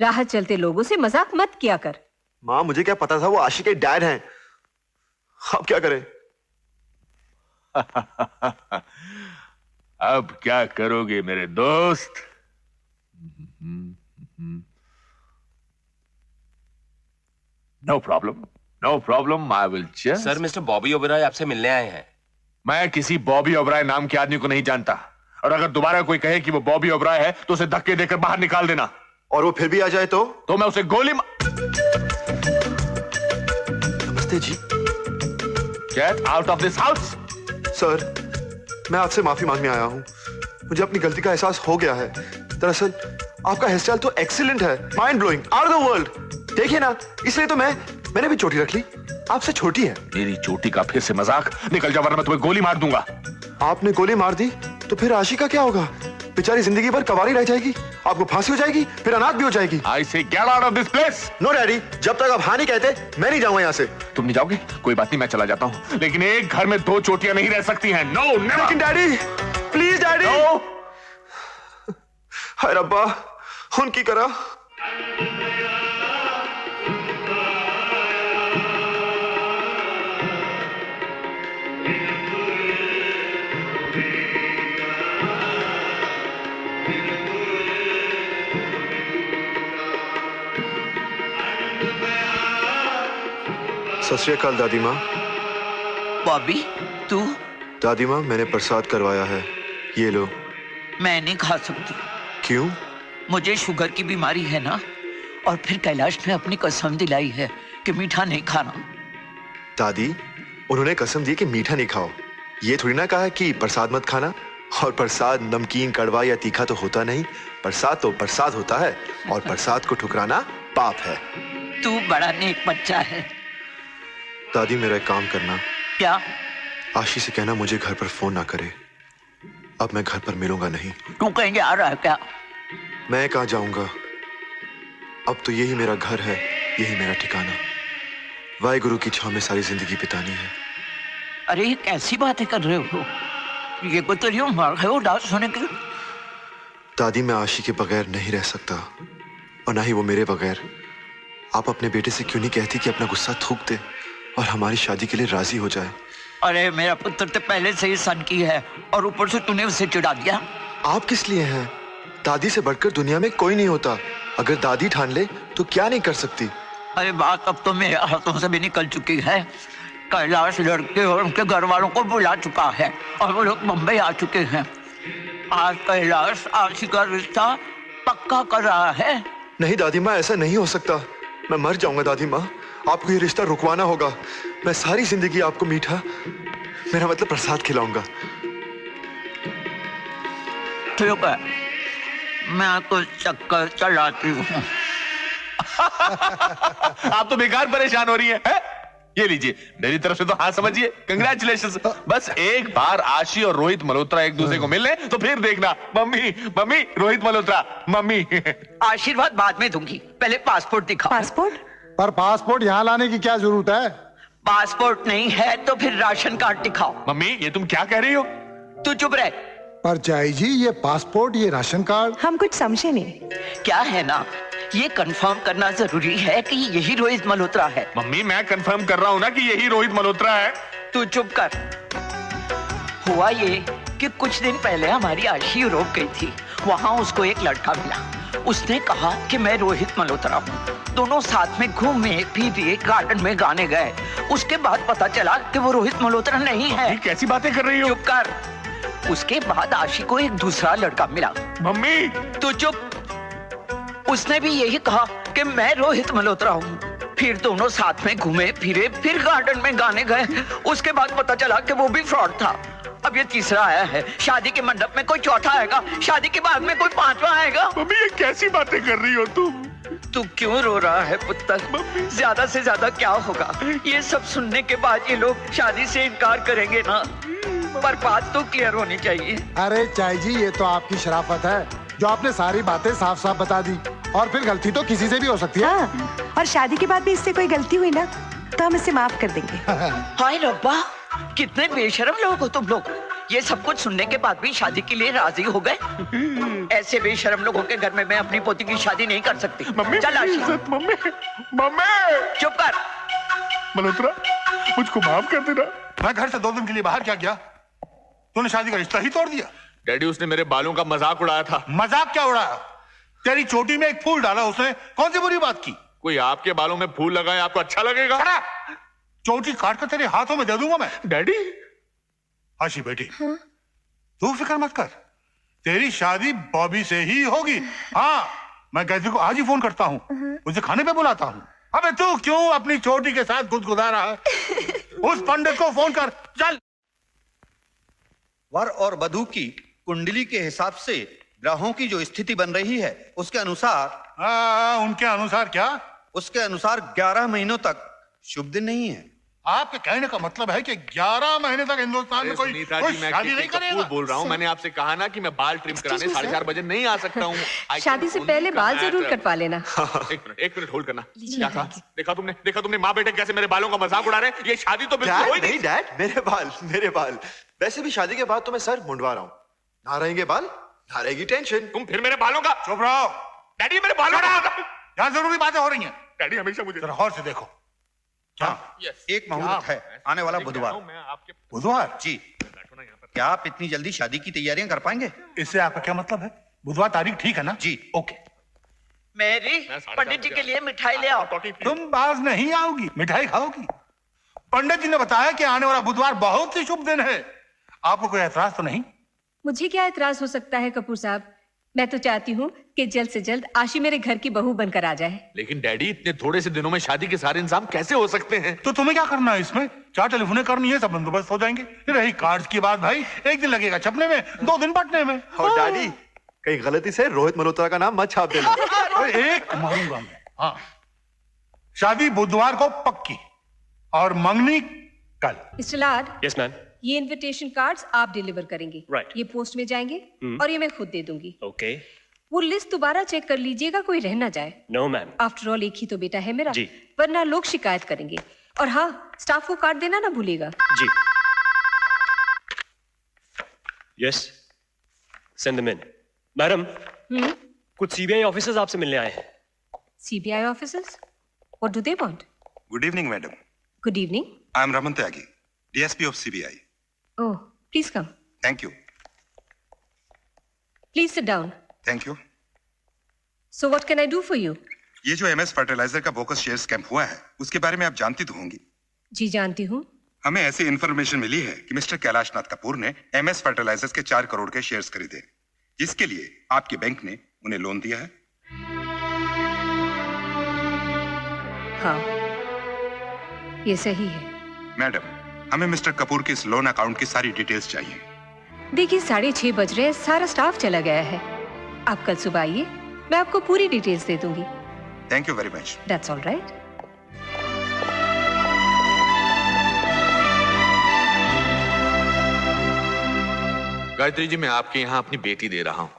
राह चलते लोगों से मजाक मत किया कर। माँ मुझे क्या पता था वो आशी के डैड हैं। अब क्या करें? अब क्या करोगे मेरे दोस्त? No problem, I will just. Sir, mister Bobby Oberoi आपसे मिलने आए हैं। मैं किसी बॉबी ओबराय नाम के आदमी को नहीं जानता, और अगर दोबारा कोई कहे कि वो बॉबी ओबराय है तो उसे धक्के देकर बाहर निकाल देना। और वो फिर भी आ जाए तो मैं उसे गोली नमस्ते जी। Get out of this house. Sir, मैं आपसे माफी मांगने आया हूँ। मुझे अपनी गलती का एहसास हो गया है। दरअसल आपका हेयर स्टाइल तो एक्सीलेंट है, mind blowing, out of the world. देखिए ना, इसलिए तो मैंने भी चोटी रख ली। आपसे छोटी है। मेरी चोटी का फिर से मजाक? निकल जा वरना मैं तुम्हें गोली मार दूंगा। आपने गोली मार दी तो फिर आशी का क्या होगा? बेचारी जिंदगी भर कवारी रह जाएगी, आपको फांसी हो जाएगी, फिर अनाथ भी हो जाएगी। I say get out of this place. No daddy, जब तक आप हाँ नहीं कहते मैं नहीं जाऊंगा यहाँ से। तुम नहीं जाओगे? कोई बात नहीं, मैं चला जाता हूँ, लेकिन एक घर में दो चोटियां नहीं रह सकती हैं। No never. लेकिन डैडी, प्लीज डैडी। नो। हाय रब्बा, उनकी करा। सत श्री अकाल दादी माँ। बॉबी, तू? दादी माँ, मैंने प्रसाद करवाया है, ये लो। मैं नहीं खा सकती। क्यों? मुझे शुगर की बीमारी है ना, और फिर कैलाश ने अपनी कसम दिलाई है कि मीठा नहीं खाना। दादी, उन्होंने कसम दी कि मीठा नहीं खाओ, ये थोड़ी ना कहा है कि प्रसाद मत खाना। और प्रसाद नमकीन, कड़वा या तीखा तो होता नहीं, प्रसाद तो प्रसाद होता है, और प्रसाद को ठुकराना पाप है। तू बड़ा नेक बच्चा है। दादी, मेरा एक काम करना। क्या? आशी से कहना मुझे घर पर फोन ना करे। अब मैं घर पर मिलूंगा नहीं। तू कहीं जा रहा है क्या? मैं कहाँ जाऊंगा? अब तो यही मेरा घर है, यही मेरा ठिकाना। वाहिगुरु की छांव में सारी जिंदगी बितानी है। अरे ये कैसी बातें कर रहे हो? ये कोई तेरी उम्र है वो डांस होने की? दादी, मैं आशी के बगैर नहीं रह सकता, और ना ही वो मेरे बगैर। आप अपने बेटे से क्यों नहीं कहती कि अपना गुस्सा थूक दे और हमारी शादी के लिए राजी हो जाए? अरे मेरा पुत्र तो पहले से ही सन की है, और ऊपर से तूने उसे चिढ़ा दिया। आप किस लिए हैं? दादी से बढ़कर दुनिया में कोई नहीं होता। अगर दादी ठान ले तो क्या नहीं कर सकती। अरे बात अब तो मेरे हाथों से भी निकल चुकी है। कैलाश लड़के और उनके घर वालों को बुला चुका है, और वो लोग मुंबई आ चुके हैं। आज कैलाश आशी का रिश्ता पक्का कर रहा है। नहीं दादी माँ, ऐसा नहीं हो सकता। मैं मर जाऊंगा दादी माँ। आपको ये रिश्ता रुकवाना होगा। मैं सारी जिंदगी आपको मीठा, मेरा मतलब प्रसाद खिलाऊंगा। ठीक है, मैं तो चक्कर चलाती हूँ। आप तो बेकार परेशान हो रही हैं, है? ये लीजिए, मेरी तरफ से तो हाँ समझिए, कंग्रेचुलेशंस। बस एक बार आशी और रोहित मल्होत्रा एक दूसरे को मिल ले तो फिर देखना, mummy mummy Rohit Malhotra mummy. आशीर्वाद बाद में दूंगी, पहले पासपोर्ट दिखाओ। पासपोर्ट? पर पासपोर्ट यहाँ लाने की क्या जरूरत है? पासपोर्ट नहीं है तो फिर राशन कार्ड दिखाओ। मम्मी, ये तुम क्या कह रही हो? तू चुप रह। पर चाई जी, ये पासपोर्ट, ये राशन कार्ड, हम कुछ समझे नहीं। क्या है ना, ये कंफर्म करना जरूरी है कि यही रोहित मल्होत्रा है। मम्मी, मैं कंफर्म कर रहा हूँ ना कि यही रोहित मल्होत्रा है। तू चुप कर। हुआ ये कि कुछ दिन पहले हमारी आशी यूरोप गई थी, वहाँ उसको एक लड़का मिला। उसने कहा कि मैं रोहित मल्होत्रा हूँ। दोनों साथ में घूमे फिरे, गार्डन में गाने गए। उसके बाद पता चला कि वो रोहित मल्होत्रा नहीं है। कैसी बातें कर रही हो? चुप कर। उसके बाद आशी को एक दूसरा लड़का मिला। मम्मी तू चुप। उसने भी यही कहा कि मैं रोहित मल्होत्रा हूँ। फिर दोनों साथ में घूमे फिरे, फिर गार्डन में गाने गए। उसके बाद पता चला कि वो भी फ्रॉड था। अब ये तीसरा आया है। शादी के मंडप में कोई चौथा आएगा, शादी के बाद में कोई पांचवा आएगा। मम्मी ये कैसी बातें कर रही हो तुम? तू क्यों रो रहा है पुत्र? ज्यादा से ज्यादा क्या होगा? ये सब सुनने के बाद ये लोग शादी से इनकार करेंगे ना, पर बात तो क्लियर होनी चाहिए। अरे चाय जी, ये तो आपकी शराफत है जो आपने सारी बातें साफ साफ बता दी, और फिर गलती तो किसी से भी हो सकती है। हाँ, और शादी के बाद भी इससे कोई गलती हुई ना तो हम इसे माफ कर देंगे। हाय रब्बा, कितने बेशरम लोग हो तुम लोग। ये सब कुछ सुनने के बाद भी शादी के लिए राजी हो गए। ऐसे बेशरम लोगों के घर में मैं अपनी पोती की शादी नहीं कर सकती। मम्मी चल आशी। मम्मी मम्मी चुप कर। मल्होत्रा मुझको माफ कर देना। मैं घर से 2 दिन के लिए बाहर क्या किया? तूने शादी का रिश्ता ही तोड़ दिया। डैडी उसने मेरे बालों का मजाक उड़ाया था। मजाक क्या उड़ाया? तेरी चोटी में एक फूल डाला उसने, कौन सी बुरी बात की? कोई आपके बालों में फूल लगाए आपको अच्छा लगेगा? चोटी काट कर तेरे हाथों में दे दूंगा मैं। डैडी आशी बेटी, तू फिक्र मत कर, तेरी शादी बॉबी से ही होगी। हाँ, मैं गायत्री को आज ही फोन करता हूँ, उसे खाने पे बुलाता हूँ। अबे तू क्यों अपनी चोटी के साथ गुदगुदा रहा है? उस पंडित को फोन कर, चल। वर और वधू की कुंडली के हिसाब से ग्रहों की जो स्थिति बन रही है उसके अनुसार। उनके अनुसार क्या? उसके अनुसार 11 महीनों तक शुभ दिन नहीं है। आपके कहने का मतलब है कि 11 महीने तक हिंदुस्तान में कोई शादी नहीं करेगा? बोल रहा हूँ, मैंने आपसे कहा ना कि मैं बाल ट्रिम कराने 4:30 बजे नहीं आ सकता हूँ। शादी से पहले बाल जरूर कटवा लेना। एक मिनट होल्ड करना। क्या कहा? देखा तुमने माँ बेटे कैसे मेरे बालों का मजाक उड़ा रहे हैं? ये शादी तो बिल्कुल डैड नहीं। डैड, मेरे बाल वैसे भी शादी के बाद तो मैं सर मुंडवा रहा हूँ। ना रहेंगे बाल, ना रहेगी टेंशन। तुम फिर मेरे बालों का। चुप रहो डैडी, मेरे बालों का। यहाँ जरूरी बातें हो रही हैं। डैडी हमेशा मुझे जरा गौर से देखो। हाँ, एक मुहूर्त है आने वाला बुधवार। बुधवार? जी। क्या आप इतनी जल्दी शादी की तैयारियां कर पाएंगे? इससे आपका क्या मतलब है? बुधवार तारीख ठीक है ना? जी। ओके। मेरी पंडित जी के लिए मिठाई ले आओ। तुम बाज नहीं आओगी, मिठाई खाओगी। पंडित जी ने बताया कि आने वाला बुधवार बहुत ही शुभ दिन है। आपको कोई एतराज तो नहीं? मुझे क्या एतराज हो सकता है कपूर साहब? मैं तो चाहती हूँ कि जल्द से जल्द आशी मेरे घर की बहू बनकर आ जाए। लेकिन डैडी, इतने थोड़े से दिनों में शादी के सारे इंतजाम कैसे हो सकते हैं? तो तुम्हें क्या करना है इसमें? 4 टेलीफोने करनी है, सब बंदोबस्त हो जाएंगे। रही कार्ड्स की बात भाई, 1 दिन लगेगा छपने में, 2 दिन बटने में। और डैडी, कहीं गलती से रोहित मल्होत्रा का नाम मत छाप देना। एक मारूंगा मैं। हाँ, शादी बुधवार को पक्की और मंगनी कल। मिस्टर लाड। Yes ma'am. ये इनविटेशन कार्ड्स आप डिलीवर करेंगे। राइट। ये पोस्ट में जाएंगे और ये मैं खुद दे दूंगी। ओके। वो लिस्ट दोबारा चेक कर लीजिएगा, कोई रह ना जाए। No ma'am. आफ्टर ऑल एक ही तो बेटा है मेरा, जी। वरना लोग शिकायत करेंगे। और हाँ, स्टाफ को कार्ड देना ना भूलिएगा। जी। Yes, send them in. Madam, कुछ सीबीआई ऑफिसर्स आपसे मिलने आए हैं। CBI officers? What do they want? Good evening, madam. Good evening. I am Raman Tyagi, DSP of CBI. Oh, please come. Thank you. Please sit down. Thank you. So what can I do for you? ये जो MS fertilizer का bogus share scam हुआ है, उसके बारे में आप जानती तो होंगी। जी जानती हूँ। हमें ऐसी इन्फॉर्मेशन मिली है कि मिस्टर कैलाशनाथ कपूर ने MS फर्टिलाइजर्स के 4 करोड़ के शेयर्स खरीदे, जिसके लिए आपके बैंक ने उन्हें लोन दिया है। हाँ, ये सही है। मैडम, हमें मिस्टर कपूर के इस लोन अकाउंट की सारी डिटेल्स चाहिए। देखिए 6:30 बज रहे हैं, सारा स्टाफ चला गया है। आप कल सुबह आइए, मैं आपको पूरी डिटेल्स दे दूंगी। Thank you very much. That's all right. Gayatri ji, मैं आपके यहाँ अपनी बेटी दे रहा हूँ,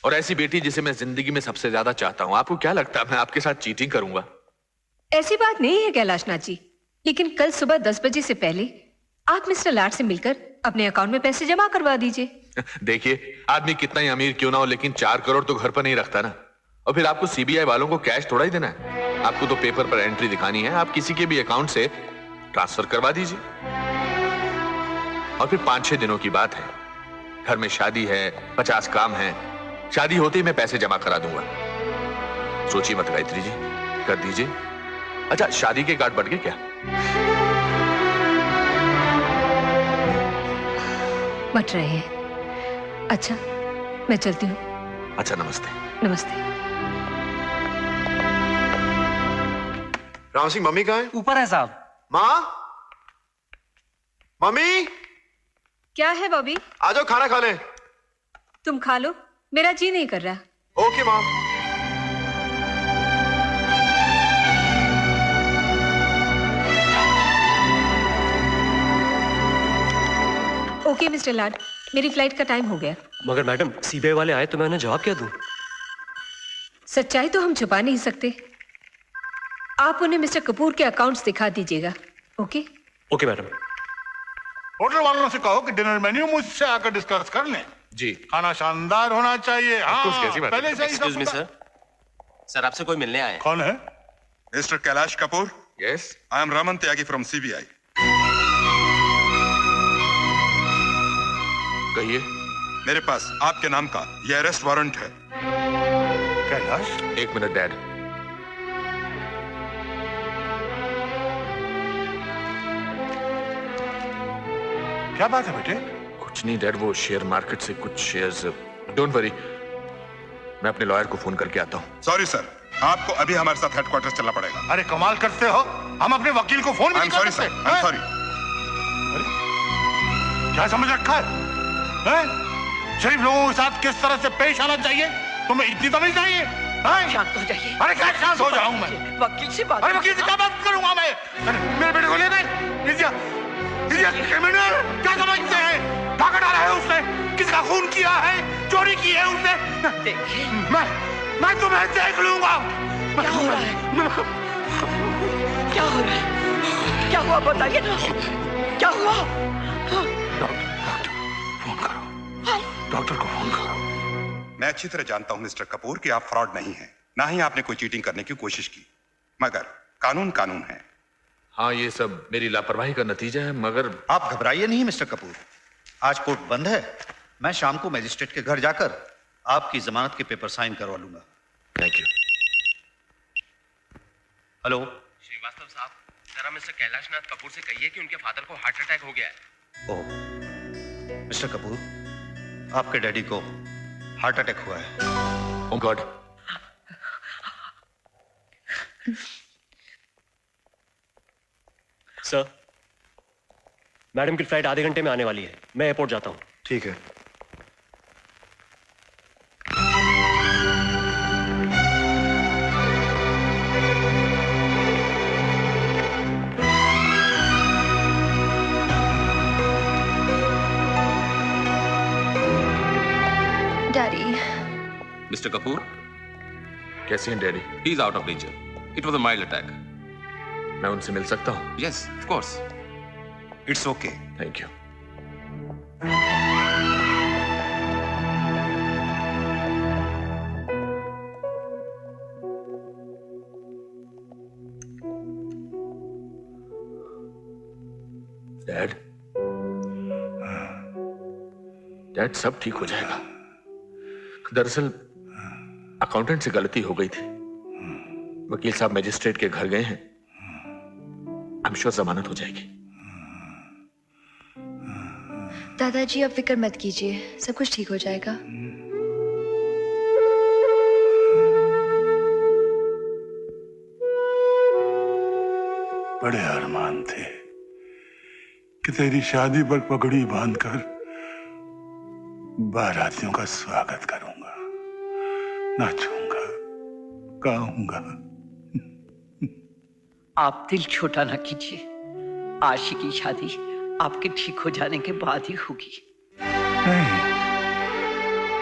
और ऐसी बेटी जिसे मैं जिंदगी में सबसे ज्यादा चाहता हूँ। आपको क्या लगता है मैं आपके साथ चीटिंग करूंगा? ऐसी बात नहीं है कैलाशनाथ जी, लेकिन कल सुबह 10 बजे से पहले आप मिस्टर लाड से मिलकर अपने अकाउंट में पैसे जमा करवा दीजिए। देखिए, आदमी कितना ही अमीर क्यों ना हो, लेकिन 4 करोड़ तो घर पर नहीं रखता ना। और फिर आपको सीबीआई वालों को कैश थोड़ा ही देना है। आपको तो पेपर पर एंट्री दिखानी है। आप किसी के भी अकाउंट से ट्रांसफर करवा दीजिए, और फिर 5-6 दिनों की बात है, घर में शादी है, 50 काम है। शादी होते ही मैं पैसे जमा करा दूंगा। सोचिए मत गायत्री जी, कर दीजिए। अच्छा, शादी के कार्ड बट गए क्या? बट रहे हैं। अच्छा, मैं चलती हूँ। अच्छा, नमस्ते। नमस्ते। राम सिंह, मम्मी कहाँ है? ऊपर है साहब। माँ, मम्मी, क्या है बॉबी? आ जाओ, खाना खा लें। तुम खा लो, मेरा जी नहीं कर रहा। ओके माँ। ओके मिस्टर लाड, मेरी फ्लाइट का टाइम हो गया। मगर मैडम, सीबीआई वाले आए तो मैं उन्हें जवाब क्या दूं? सच्चाई तो हम छुपा नहीं सकते। आप उन्हें मिस्टर कपूर के अकाउंट्स दिखा दीजिएगा। ओके? Okay madam. होटल वालों से कहो कि डिनर मेन्यू मुझसे आकर डिस्कस कर लें। जी। खाना शानदार होना चाहिए। हाँ, कैसी बात है? पहले से ही एक्सक्यूज मी सर, सर आपसे कोई मिलने आया है। कौन है? Mister Kailash Kapoor. Yes, I am Raman Tyagi from CBI. कहिए। मेरे पास आपके नाम का ये अरेस्ट वारंट है। कैलाश? एक मिनट डैड। क्या बात है बेटे? कुछ नहीं डैड, वो शेयर मार्केट से कुछ शेयर्स। डोंट वरी, मैं अपने लॉयर को फोन करके आता हूँ। सॉरी सर, आपको अभी हमारे साथ हेडक्वार्टर चलना पड़ेगा। अरे कमाल करते हो, हम अपने वकील को फोन भी नहीं कर सकते। I am sorry. क्या समझ रखा है? शरीफ लोगों के साथ किस तरह से पेश आना चाहिए तुम्हें इतनी तमीज नहीं है? शांत हो जाइए। अरे क्या शांत हो जाऊं मैं? वकील से बात। अरे वकील से क्या बात करूंगा मैं? मेरे बेटे को ले गए क्रिमिनल, क्या समझते हैं? भागा डाला है उसने, किसका खून किया है, चोरी की है उसने। देखिए, मैं तुम्हें देख लूंगा। क्या हो रहा है? क्या हो रहा है? क्या हुआ बताइए ना, क्या हुआ? डॉक्टर को फोन करो। मैं अच्छी तरह जानता हूं मिस्टर कपूर कि आप फ्रॉड नहीं हैं, ना ही आपने कोई चीटिंग करने की कोशिश की, मगर कानून कानून है। हाँ, ये सब मेरी लापरवाही का नतीजा है, मगर आप घबराइए नहीं मिस्टर कपूर। आज कोर्ट बंद है, मैं शाम को मजिस्ट्रेट के घर जाकर आपकी जमानत के पेपर साइन करवा लूंगा। Thank you. हेलो श्रीवास्तव साहब, जरा मिस्टर कैलाशनाथ कपूर से कहिए कि उनके फादर को हार्ट अटैक हो गया है। ओह मिस्टर कपूर, आपके डैडी को हार्ट अटैक हुआ है। ओह गॉड। सर, मैडम की फ्लाइट आधे घंटे में आने वाली है, मैं एयरपोर्ट जाता हूँ। ठीक है। डैडी। मिस्टर कपूर, कैसे हैं daddy? He is out of danger. It was a mild attack. मैं उनसे मिल सकता हूँ? Yes, of course. It's okay. Thank you. Dad, dad सब ठीक हो जाएगा। दरअसल अकाउंटेंट से गलती हो गई थी। वकील साहब मजिस्ट्रेट के घर गए हैं, आई एम श्योर जमानत हो जाएगी। दादाजी अब फिक्र मत कीजिए, सब कुछ ठीक हो जाएगा। बड़े अरमान थे कि तेरी शादी पर पगड़ी बांधकर बारातियों का स्वागत करूंगा, नाचूंगा, गाऊंगा। आप दिल छोटा ना कीजिए, आशी की शादी आपके ठीक हो जाने के बाद ही होगी। नहीं,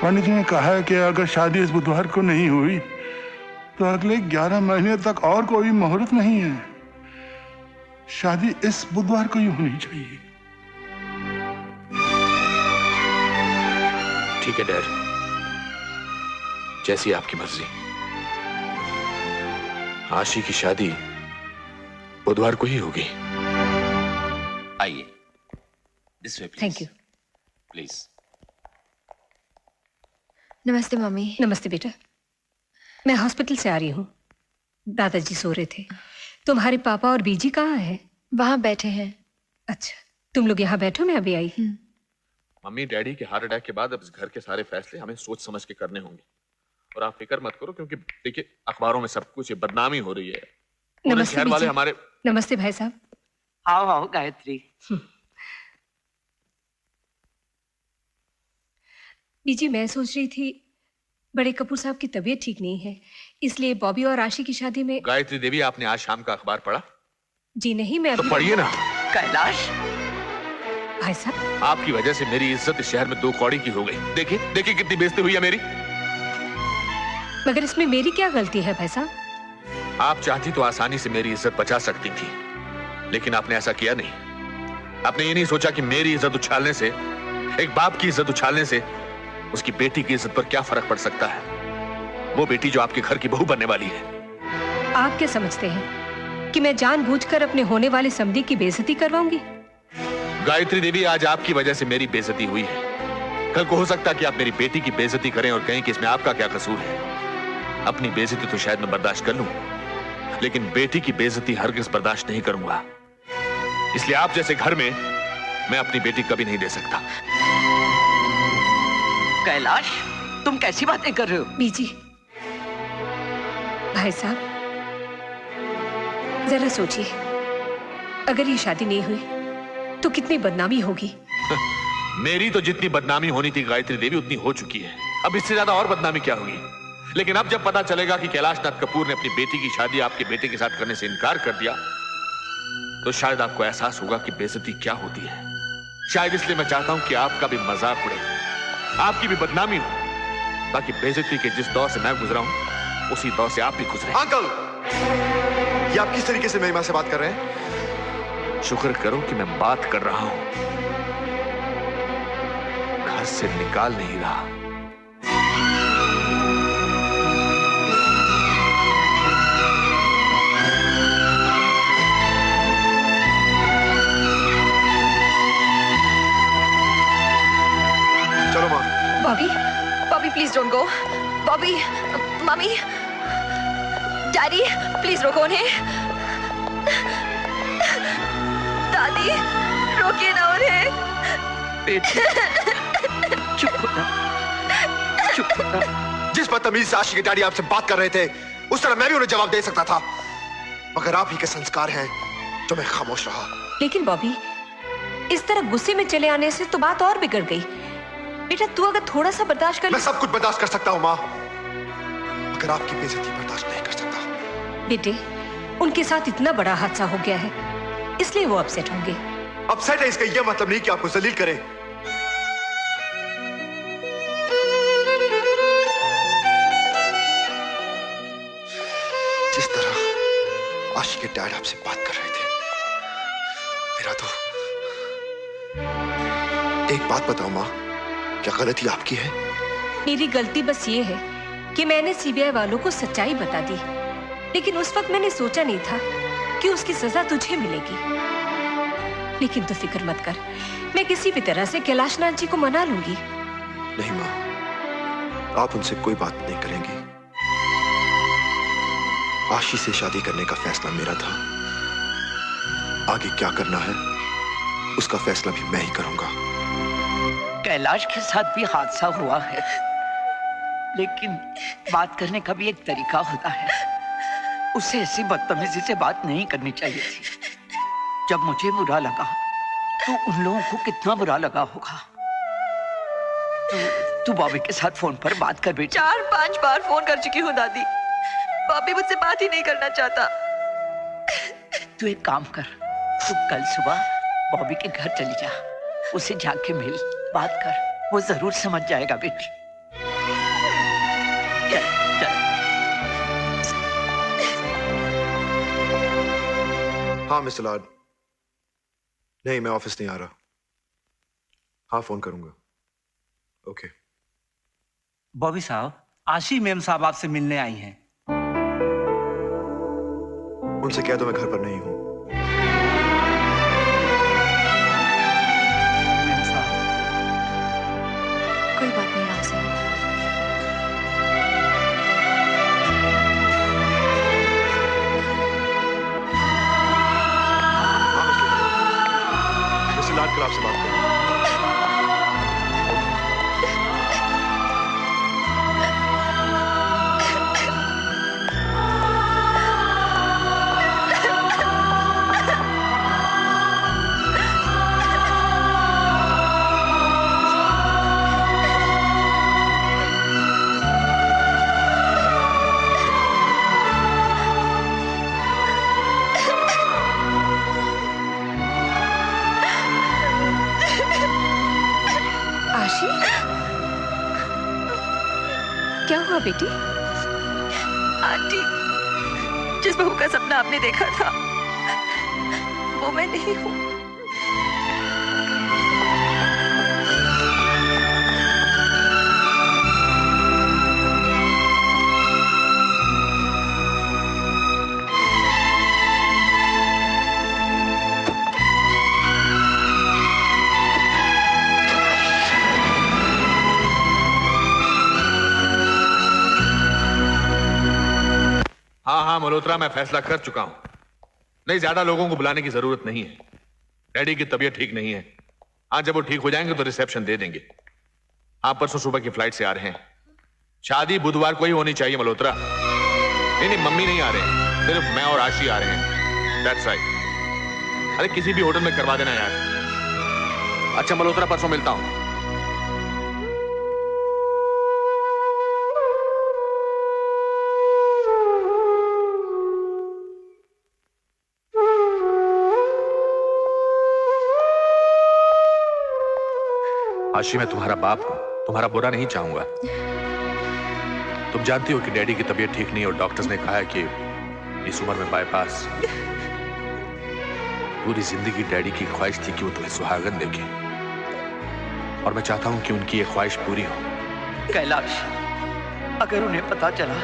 पंडित ने कहा है कि अगर शादी इस बुधवार को नहीं हुई तो अगले 11 महीने तक और कोई मुहूर्त नहीं है। शादी इस बुधवार को ही होनी चाहिए। ठीक है डैड, जैसी आपकी मर्जी। आशी की शादी बुधवार को ही होगी। आइए, this way please. Thank you. Please. नमस्ते मम्मी। नमस्ते बेटा, मैं हॉस्पिटल से आ रही हूँ। दादाजी सो रहे थे। तुम्हारे पापा और बीजी कहाँ हैं? वहां बैठे हैं। अच्छा, तुम लोग यहाँ बैठो, मैं अभी आई। मम्मी डैडी के हार्ट अटैक के बाद अब इस घर के सारे फैसले हमें सोच समझ के करने होंगे। और आप फिक्र मत करो, क्योंकि देखिए अखबारों में सब कुछ बदनामी हो रही है। नमस्ते शहर वाले बीजी। हमारे। नमस्ते भाई साहब। आओ आओ गायत्री। बीजी मैं सोच रही थी बड़े कपूर साहब की तबीयत ठीक नहीं है, इसलिए बॉबी और आशी की शादी में। गायत्री देवी, आपने आज शाम का अखबार पढ़ा? जी नहीं, मैं तो अभी पढ़िए ना। कैलाश, भाई साहब आपकी वजह से मेरी इज्जत इस शहर में 2 कौड़ी की हो गई। देखिए देखिए कितनी बेइज्जती हुई है मेरी। मगर इसमें मेरी क्या गलती है भाई साहब? आप चाहती तो आसानी से मेरी इज्जत बचा सकती थी, लेकिन आपने ऐसा किया नहीं। आपने ये नहीं सोचा कि मेरी इज्जत उछालने से, एक बाप की इज्जत उछालने से उसकी बेटी की इज्जत पर क्या फर्क पड़ सकता है। वो बेटी जो आपके घर की बहू बनने वाली है। आप क्या समझते हैं कि मैं जानबूझकर अपने होने वाले समधी की बेइज्जती करवाऊंगी? गायत्री देवी, आज आपकी वजह से मेरी बेइज्जती हुई है। कल को हो सकता है कि आप मेरी बेटी की बेइज्जती करें और कहें कि इसमें आपका क्या कसूर है। अपनी बेइज्जती तो शायद मैं बर्दाश्त कर लूं, लेकिन बेटी की बेइज्जती हरगिज़ बर्दाश्त नहीं करूंगा। इसलिए आप जैसे घर में मैं अपनी बेटी कभी नहीं दे सकता। कैलाश, तुम कैसी बातें कर रहे हो? बीजी, भाई साहब जरा सोचिए, अगर ये शादी नहीं हुई तो कितनी बदनामी होगी। मेरी तो जितनी बदनामी होनी थी गायत्री देवी उतनी हो चुकी है। अब इससे ज्यादा और बदनामी क्या होगी? लेकिन अब जब पता चलेगा कि कैलाश नाथ कपूर ने अपनी बेटी की शादी आपके बेटे के साथ करने से इनकार कर दिया, तो शायद आपको एहसास होगा कि बेइज्जती क्या होती है। शायद इसलिए मैं चाहता हूं कि आपका भी मजाक उड़े, आपकी भी बदनामी हो, ताकि बेइज्जती के जिस दौर से मैं गुजरा हूं उसी दौर से आप भी गुजरे। अंकल, ये आप किस तरीके से मेरी मां से बात कर रहे हैं? शुक्र करो कि मैं बात कर रहा हूं, घर से निकाल नहीं रहा। चलो मां। Bobby, Bobby please don't go. Bobby, mummy, daddy please रोको उन्हें। दादी रोकिए ना उन्हें। चुप हो जा, चुप हो जा। जिस बदतमीजी से आशी के डैडी आपसे बात कर रहे थे, उस तरह मैं भी उन्हें जवाब दे सकता था, मगर आप ही के संस्कार हैं तो मैं खामोश रहा। लेकिन बॉबी, इस तरह गुस्से में चले आने से तो बात और बिगड़ गई। बेटा तू अगर थोड़ा सा बर्दाश्त कर। मैं सब कुछ बर्दाश्त कर सकता हूँ माँ, मगर आपकी बेइज्जती बर्दाश्त नहीं कर सकता। बेटे, उनके साथ इतना बड़ा हादसा हो गया है, इसलिए वो अपसेट होंगे। अपसेट है इसका यह मतलब नहीं कि आपको जलील करें। जिस तरह आशी के डैड आपसे बात कर रहे थे, मेरा तो। एक बात बताओ माँ, क्या गलती आपकी है? मेरी गलती बस ये है कि मैंने सीबीआई वालों को सच्चाई बता दी, लेकिन उस वक्त मैंने सोचा नहीं था कि उसकी सजा तुझे मिलेगी। लेकिन तू फिक्र मत कर, मैं किसी भी तरह से कैलाश नाथ जी को मना लूंगी। नहीं माँ, आप उनसे कोई बात नहीं करेंगी। आशी से शादी करने का फैसला मेरा था। आगे क्या करना है उसका फैसला भी मैं ही करूंगा। कैलाश के साथ भी हादसा हुआ है, लेकिन बात करने का भी एक तरीका होता है। उसे ऐसी बदतमीजी से बात नहीं करनी चाहिए थी। जब मुझे बुरा लगा तो उन लोगों को कितना बुरा लगा होगा। तू बॉबी के साथ फोन पर बात कर बेटी। 4-5 बार फोन कर चुकी हूँ दादी, बॉबी मुझसे बात ही नहीं करना चाहता। तू एक काम कर, तू कल सुबह बॉबी के घर चली जा, उसे जाके मिल, बात कर, वो जरूर समझ जाएगा बेटी। चल, चल। हाँ मिस्टर लॉर्ड, नहीं मैं ऑफिस नहीं आ रहा। हाँ फोन करूंगा। ओके। बॉबी साहब, आशी मैम साहब आपसे मिलने आई हैं। उनसे कह दो मैं घर पर नहीं हूं। कोई बात नहीं राम साहब। मिस्टर लॉर्ड कल आपसे बात करें। क्या हुआ बेटी? आंटी, जिस बहू का सपना आपने देखा था वो मैं नहीं हूँ। हाँ मल्होत्रा, मैं फैसला कर चुका हूं। नहीं, ज्यादा लोगों को बुलाने की जरूरत नहीं है। डैडी की तबीयत ठीक नहीं है। हाँ, जब वो ठीक हो जाएंगे तो रिसेप्शन दे देंगे। हाँ, परसों सुबह की फ्लाइट से आ रहे हैं। शादी बुधवार को ही होनी चाहिए मल्होत्रा। नहीं, मम्मी नहीं आ रहे हैं, सिर्फ मैं और आशी आ रहे हैं। That's right. अरे किसी भी होटल में करवा देना यार। अच्छा मल्होत्रा, परसों मिलता हूं। आशी, मैं तुम्हारा बाप हूं, तुम्हारा बुरा नहीं चाहूंगा। तुम जानती हो कि डैडी की तबीयत ठीक नहीं और डॉक्टर्स ने कहा है कि इस उम्र में बाईपास। पूरी जिंदगी डैडी की ख्वाहिश थी कि वो तुम्हें सुहागन देखे, और मैं चाहता हूं कि उनकी ये ख्वाहिश पूरी हो। कैलाश, अगर उन्हें पता चला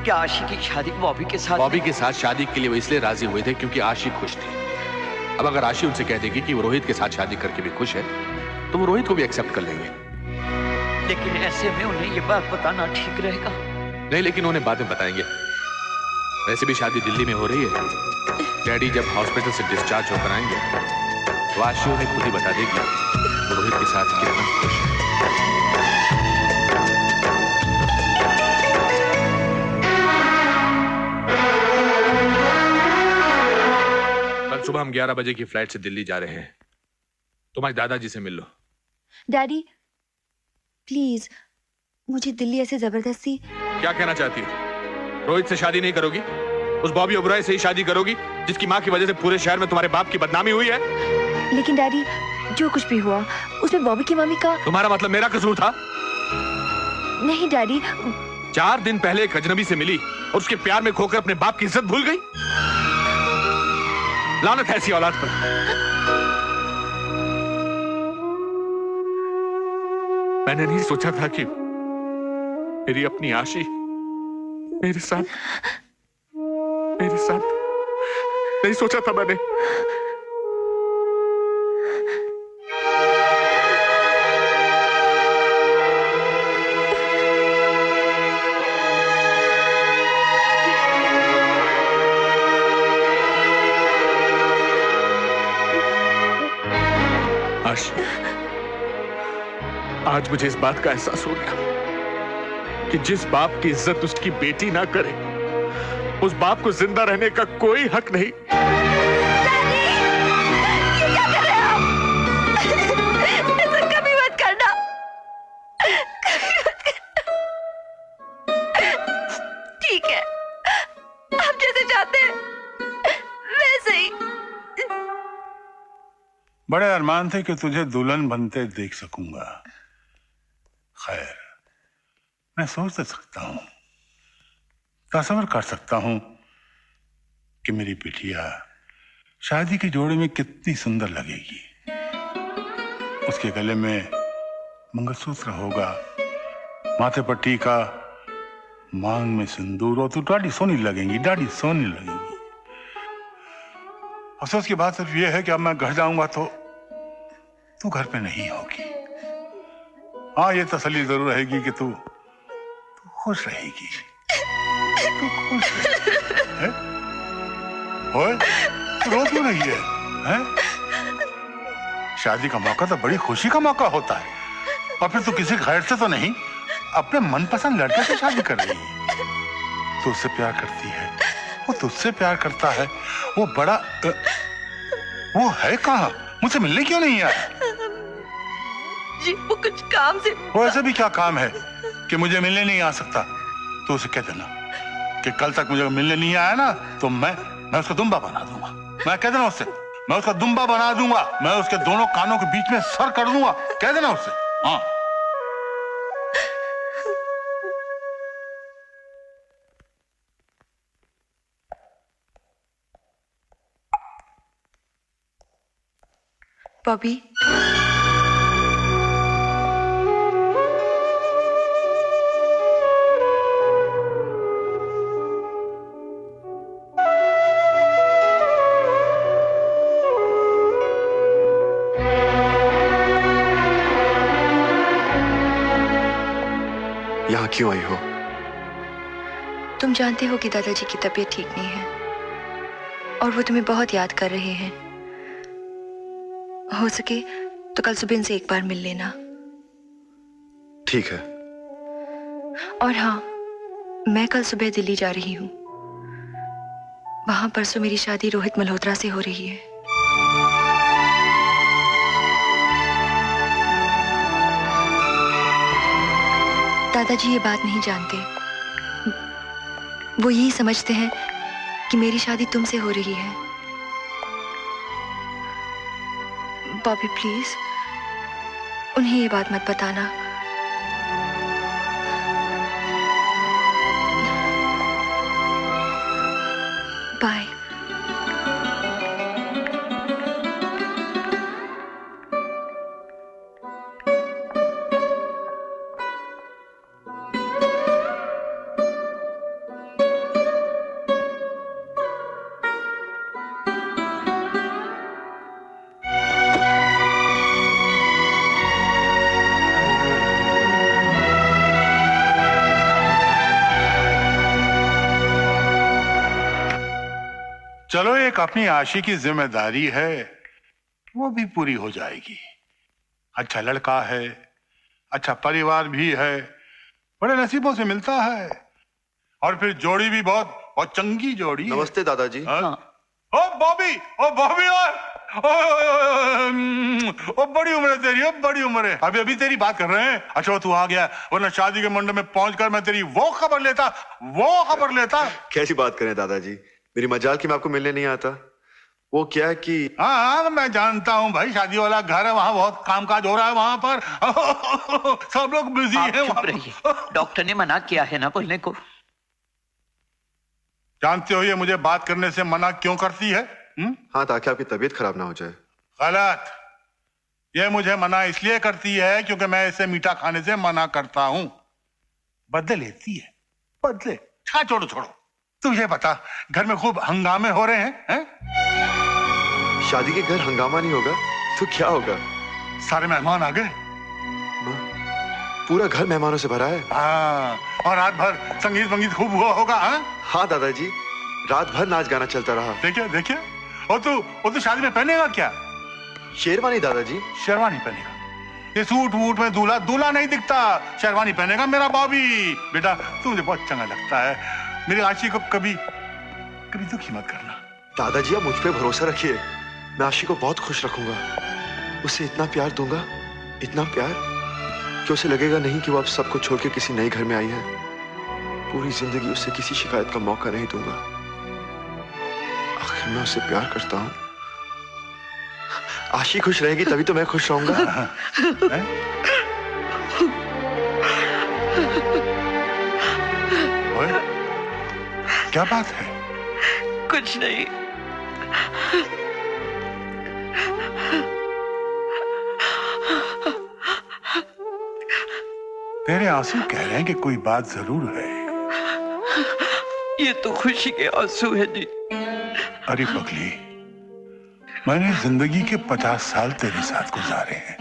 कि आशी की शादी बॉबी के साथ शादी के लिए वो इसलिए राजी हुए थे क्योंकि आशी खुश थी। अब अगर आशी उनसे कह देगी कि वो रोहित के साथ शादी करके भी खुश है, तो वो रोहित को भी एक्सेप्ट कर लेंगे। लेकिन ऐसे में उन्हें ये बात बताना ठीक रहेगा। नहीं, लेकिन उन्हें बाद में बताएंगे। वैसे भी शादी दिल्ली में हो रही है। डैडी जब हॉस्पिटल से डिस्चार्ज होकर आएंगे तो आशी उन्हें खुद ही बता देगी वो रोहित के साथ कितना खुश है। कल सुबह हम 11 बजे की फ्लाइट से दिल्ली जा रहे हैं। तुम्हारे दादाजी से मिल लो। डैडी, प्लीज मुझे दिल्ली ऐसे जबरदस्ती। क्या कहना चाहती हो? रोहित से शादी नहीं करोगी? उस बॉबी ओबराय से ही शादी करोगी जिसकी माँ की वजह से पूरे शहर में तुम्हारे बाप की बदनामी हुई है? लेकिन डैडी, जो कुछ भी हुआ उसमें बॉबी की मम्मी का। तुम्हारा मतलब मेरा कसूर था? नहीं डैडी। 4 दिन पहले एक अजनबी से मिली और उसके प्यार में खोकर अपने बाप की इज्जत भूल गई। लानत है ऐसी औलाद पर। मैंने नहीं सोचा था कि मेरी अपनी आशी मेरे साथ नहीं सोचा था मैंने। आशी, आज मुझे इस बात का एहसास हो गया कि जिस बाप की इज्जत उसकी बेटी ना करे, उस बाप को जिंदा रहने का कोई हक नहीं। ये क्या कर रहे हैं आप? ऐसा कभी मत करना। ठीक है, आप जैसे चाहते हैं वैसे ही। बड़े अरमान थे कि तुझे दुल्हन बनते देख सकूंगा। खैर, मैं सोच सकता हूं, तस्वर कर सकता हूं कि मेरी बिटिया शादी के जोड़े में कितनी सुंदर लगेगी। उसके गले में मंगलसूत्र होगा, माथे पर टीका, मांग में सिंदूर, और तू डाढ़ी सोनी लगेगी, डाढ़ी सोनी लगेगी। अफसोस की बात सिर्फ यह है कि अब मैं घर जाऊंगा तो तू घर पे नहीं होगी। हाँ, ये तसल्ली जरूर रहेगी कि तू खुश रहेगी। तू खुश है? ओए, तू रो क्यों रही है? हैं? शादी का मौका तो बड़ी खुशी का मौका होता है, और फिर तू किसी गैर से तो नहीं, अपने मनपसंद लड़के से शादी कर रही है। तू उससे प्यार करती है, वो तुझसे प्यार करता है। वो बड़ा वो है कहाँ? मुझसे मिलने क्यों नहीं आया? जी, वो कुछ काम से। वो ऐसे भी क्या काम है कि मुझे मिलने नहीं आ सकता? तो उसे कह देना कि कल तक मुझे मिलने नहीं आया ना तो मैं उसका दुम्बा बना दूंगा। मैं कह देना उससे, मैं उसका दुम्बा बना दूंगा। मैं उसके दोनों कानों के बीच में सर कर दूंगा। कह देना उससे। हाँ, बॉबी, यहाँ क्यों आई हो? तुम जानते हो कि दादाजी की तबीयत ठीक नहीं है और वो तुम्हें बहुत याद कर रहे हैं। हो सके तो कल सुबह इनसे एक बार मिल लेना। ठीक है। और हाँ, मैं कल सुबह दिल्ली जा रही हूँ। वहां परसों मेरी शादी रोहित मल्होत्रा से हो रही है। दादाजी ये बात नहीं जानते। वो यही समझते हैं कि मेरी शादी तुमसे हो रही है। बॉबी प्लीज उन्हें ये बात मत बताना। बाय। चलो, एक अपनी आशी की जिम्मेदारी है, वो भी पूरी हो जाएगी। अच्छा लड़का है, अच्छा परिवार भी है, बड़े नसीबों से मिलता है, और फिर जोड़ी भी बहुत चंगी जोड़ी। नमस्ते दादाजी। ओ बॉबी, ओ बड़ी उम्र है तेरी, ओ बड़ी उम्र है। अभी तेरी बात कर रहे हैं। अच्छा तू आ गया, वरना शादी के मंडप में पहुंचकर मैं तेरी वो खबर लेता। कैसी बात करें दादाजी, मेरी मजाल की मैं आपको मिलने नहीं आता। वो क्या है कि हाँ मैं जानता हूँ भाई, शादी वाला घर है, वहाँ बहुत कामकाज हो रहा है वहाँ पर। सब लोग बिजी हैं। चुप रहिए, डॉक्टर ने मना किया है ना बोलने को। जानते हो ये मुझे बात करने से मना क्यों करती है? हाँ, ताकि आपकी तबीयत खराब ना हो जाए। गलत। ये मुझे मना इसलिए करती है क्योंकि मैं इसे मीठा खाने से मना करता हूँ। बदले लेती है, बदले। छोड़ो तुझे पता घर में खूब हंगामे हो रहे हैं? शादी के घर हंगामा नहीं होगा तो क्या होगा? सारे मेहमान आ गए, पूरा घर मेहमानों से भरा है। हाँ, और रात भर संगीत खूब हुआ होगा। हाँ दादाजी, रात भर नाच गाना चलता रहा। देखिए और तू शादी में पहनेगा क्या? शेरवानी दादाजी। शेरवानी पहनेगा? ये सूट वूट में दूल्हा नहीं दिखता, शेरवानी पहनेगा मेरा बॉबी। बेटा तू मुझे बहुत चंगा लगता है, मेरी आशी को कभी दुखी मत करना। दादाजी आप मुझ पे भरोसा रखिए, मैं आशी को बहुत खुश रखूंगा। उसे इतना प्यार दूंगा, इतना प्यार कि उसे लगेगा नहीं कि वो अब सबको छोड़ के किसी नए घर में आई है। पूरी जिंदगी उसे किसी शिकायत का मौका नहीं दूंगा। आखिर मैं उससे प्यार करता हूँ। आशी खुश रहेगी तभी तो मैं खुश रहूंगा। क्या बात है? कुछ नहीं। तेरे आंसू कह रहे हैं कि कोई बात जरूर है। ये तो खुशी के आंसू है जी। अरे पगली, मैंने जिंदगी के 50 साल तेरे साथ गुजारे हैं।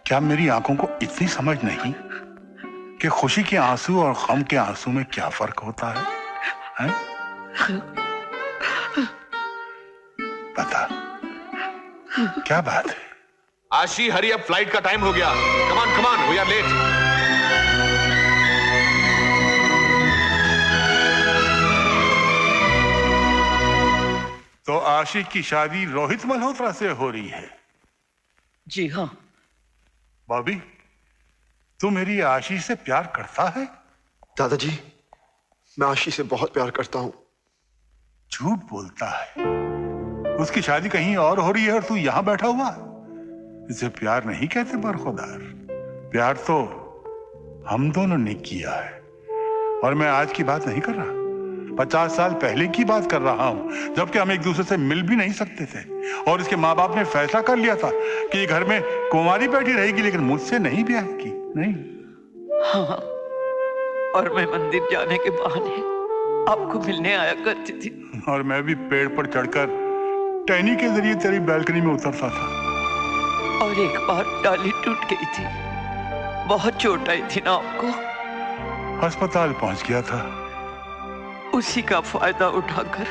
क्या मेरी आंखों को इतनी समझ नहीं कि खुशी के आंसू और गम के आंसू में क्या फर्क होता है? बता, क्या बात है? आशी, हरी अब फ्लाइट का टाइम हो गया। कमान वी आर लेट। तो आशी की शादी रोहित मल्होत्रा से हो रही है? जी हाँ। बॉबी, तू मेरी आशी से प्यार करता है? दादाजी, मैं आशी से बहुत प्यार करता हूं। झूठ बोलता है। उसकी शादी कहीं और हो रही है और तू यहां बैठा हुआ। इसे प्यार नहीं कहते बरखुदार। प्यार तो हम दोनों ने किया है, और मैं आज की बात नहीं कर रहा, 50 साल पहले की बात कर रहा हूँ, जबकि हम एक दूसरे से मिल भी नहीं सकते थे। और इसके माँ बाप ने फैसला कर लिया था कि ये घर में कुंवारी बैठी रहेगी, लेकिन मुझसे नहीं ब्याह की, नहीं। हाँ, और मैं मंदिर जाने के बहाने आपको मिलने आया करती थी। और मैं भी पेड़ पर चढ़कर टहनी के जरिए तेरी बैल्कनी में उतरता था। और एक बार डाली टूट गई थी, बहुत चोट आई थी ना आपको। अस्पताल पहुंच गया था। उसी का फायदा उठाकर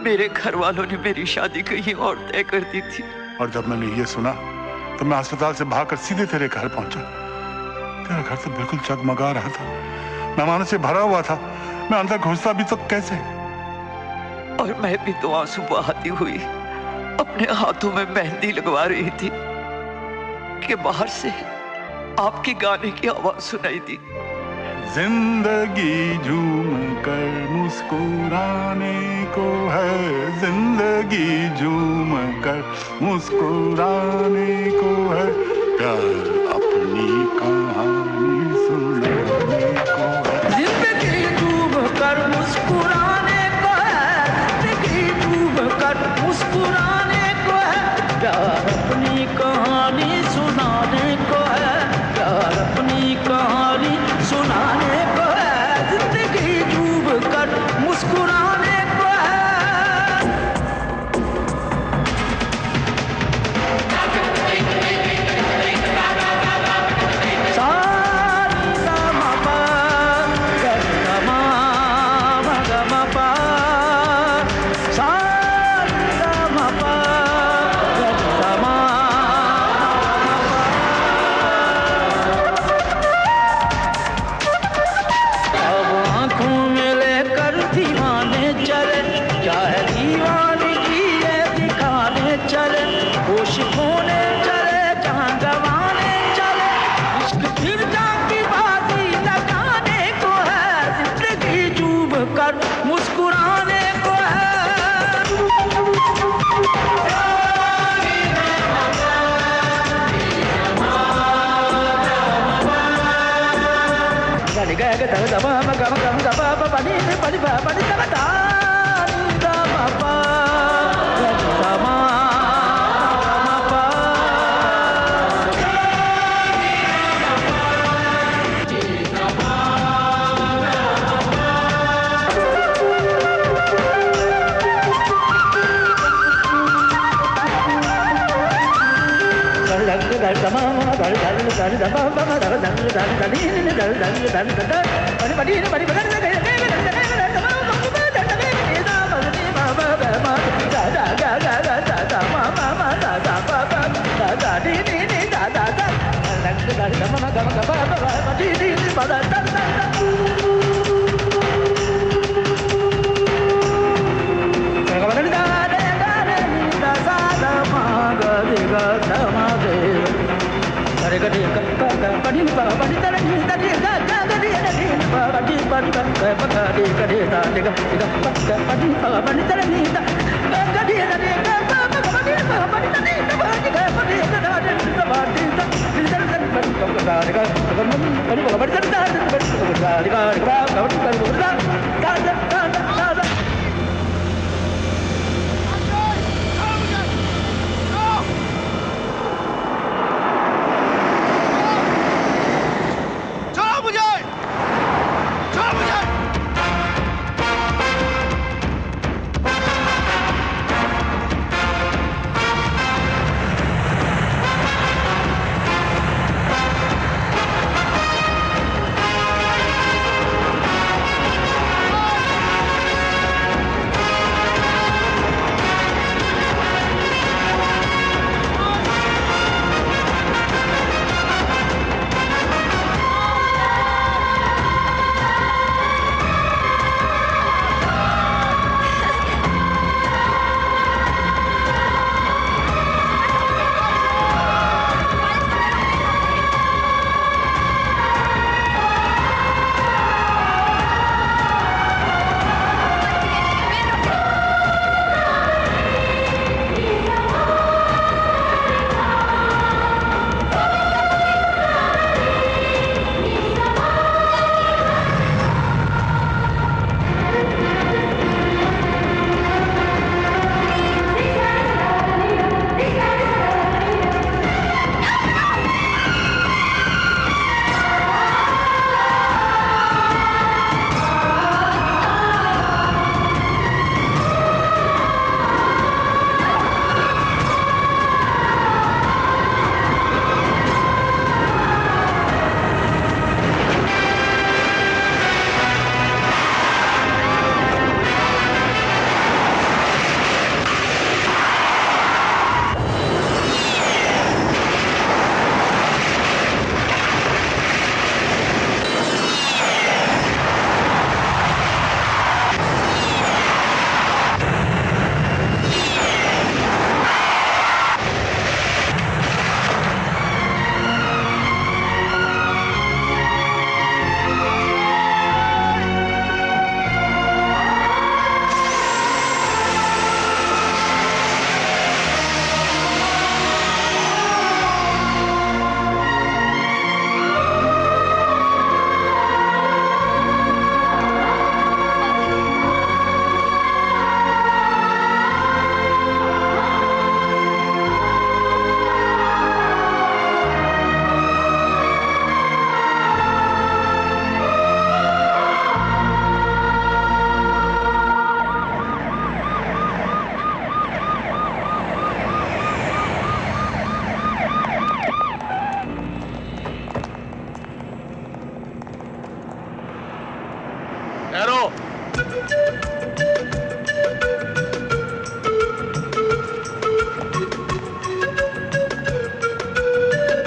मेरे घर वालों ने मेरी शादी कहीं और तय कर दी थी। और जब मैंने ये सुना तो मैं अस्पताल से भागकर सीधे तेरे घर पहुंचा। तेरा घर तो बिल्कुल जगमगा रहा था, मेहमानों से भरा हुआ था। मैं अंदर घुसता भी तो कैसे? और मैं भी तो आंसू बहाती हुई अपने हाथों में मेहंदी लगवा रही थी कि बाहर से आपके गाने की आवाज सुनाई दी। जिंदगी झूम कर मुस्कुराने को है, जिंदगी झूम कर मुस्कुराने को है, प्यार अपनी कहानी सुनाने को है। जिंदगी झूम कर मुस्कुराने को है, जिंदगी झूम कर मुस्कुराने को है, प्यार अपनी कहानी सुनाने को है, प्यार अपनी कहानी सुनाने को है, जिंदगी डूब कर मुस्कुराने को है। सारी गा मा पा गा मा गा मा पा, सारी गा मा पा गा मा। आंखों में लेकर दीवाने चले, चाहे दीवाने की है दिखाने चले, होश खोने चले जहां गवाने चले, इश्क फिर जाके बाजी लगाने को है, जिंदगी डूब कर मुस्कुराने को है। Gani ga ga da da ma ma ga ba ba ni ba ni ba ba ni da da ni da ma ba ga da ma ma ba.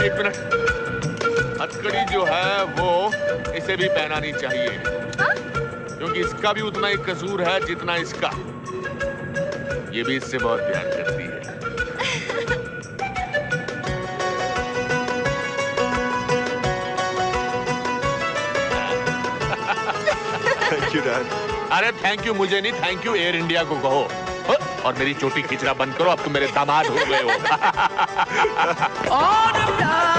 एक मिनट, हथकड़ी जो है वो इसे भी पहनानी चाहिए, क्योंकि इसका भी उतना ही कसूर है जितना इसका। ये भी इससे बहुत प्यार करती है। Thank you dad. अरे थैंक यू मुझे नहीं, थैंक यू एयर इंडिया को कहो। और मेरी चोटी खींचना बंद करो, अब तुम मेरे दामाद हो गए हो। और प्यार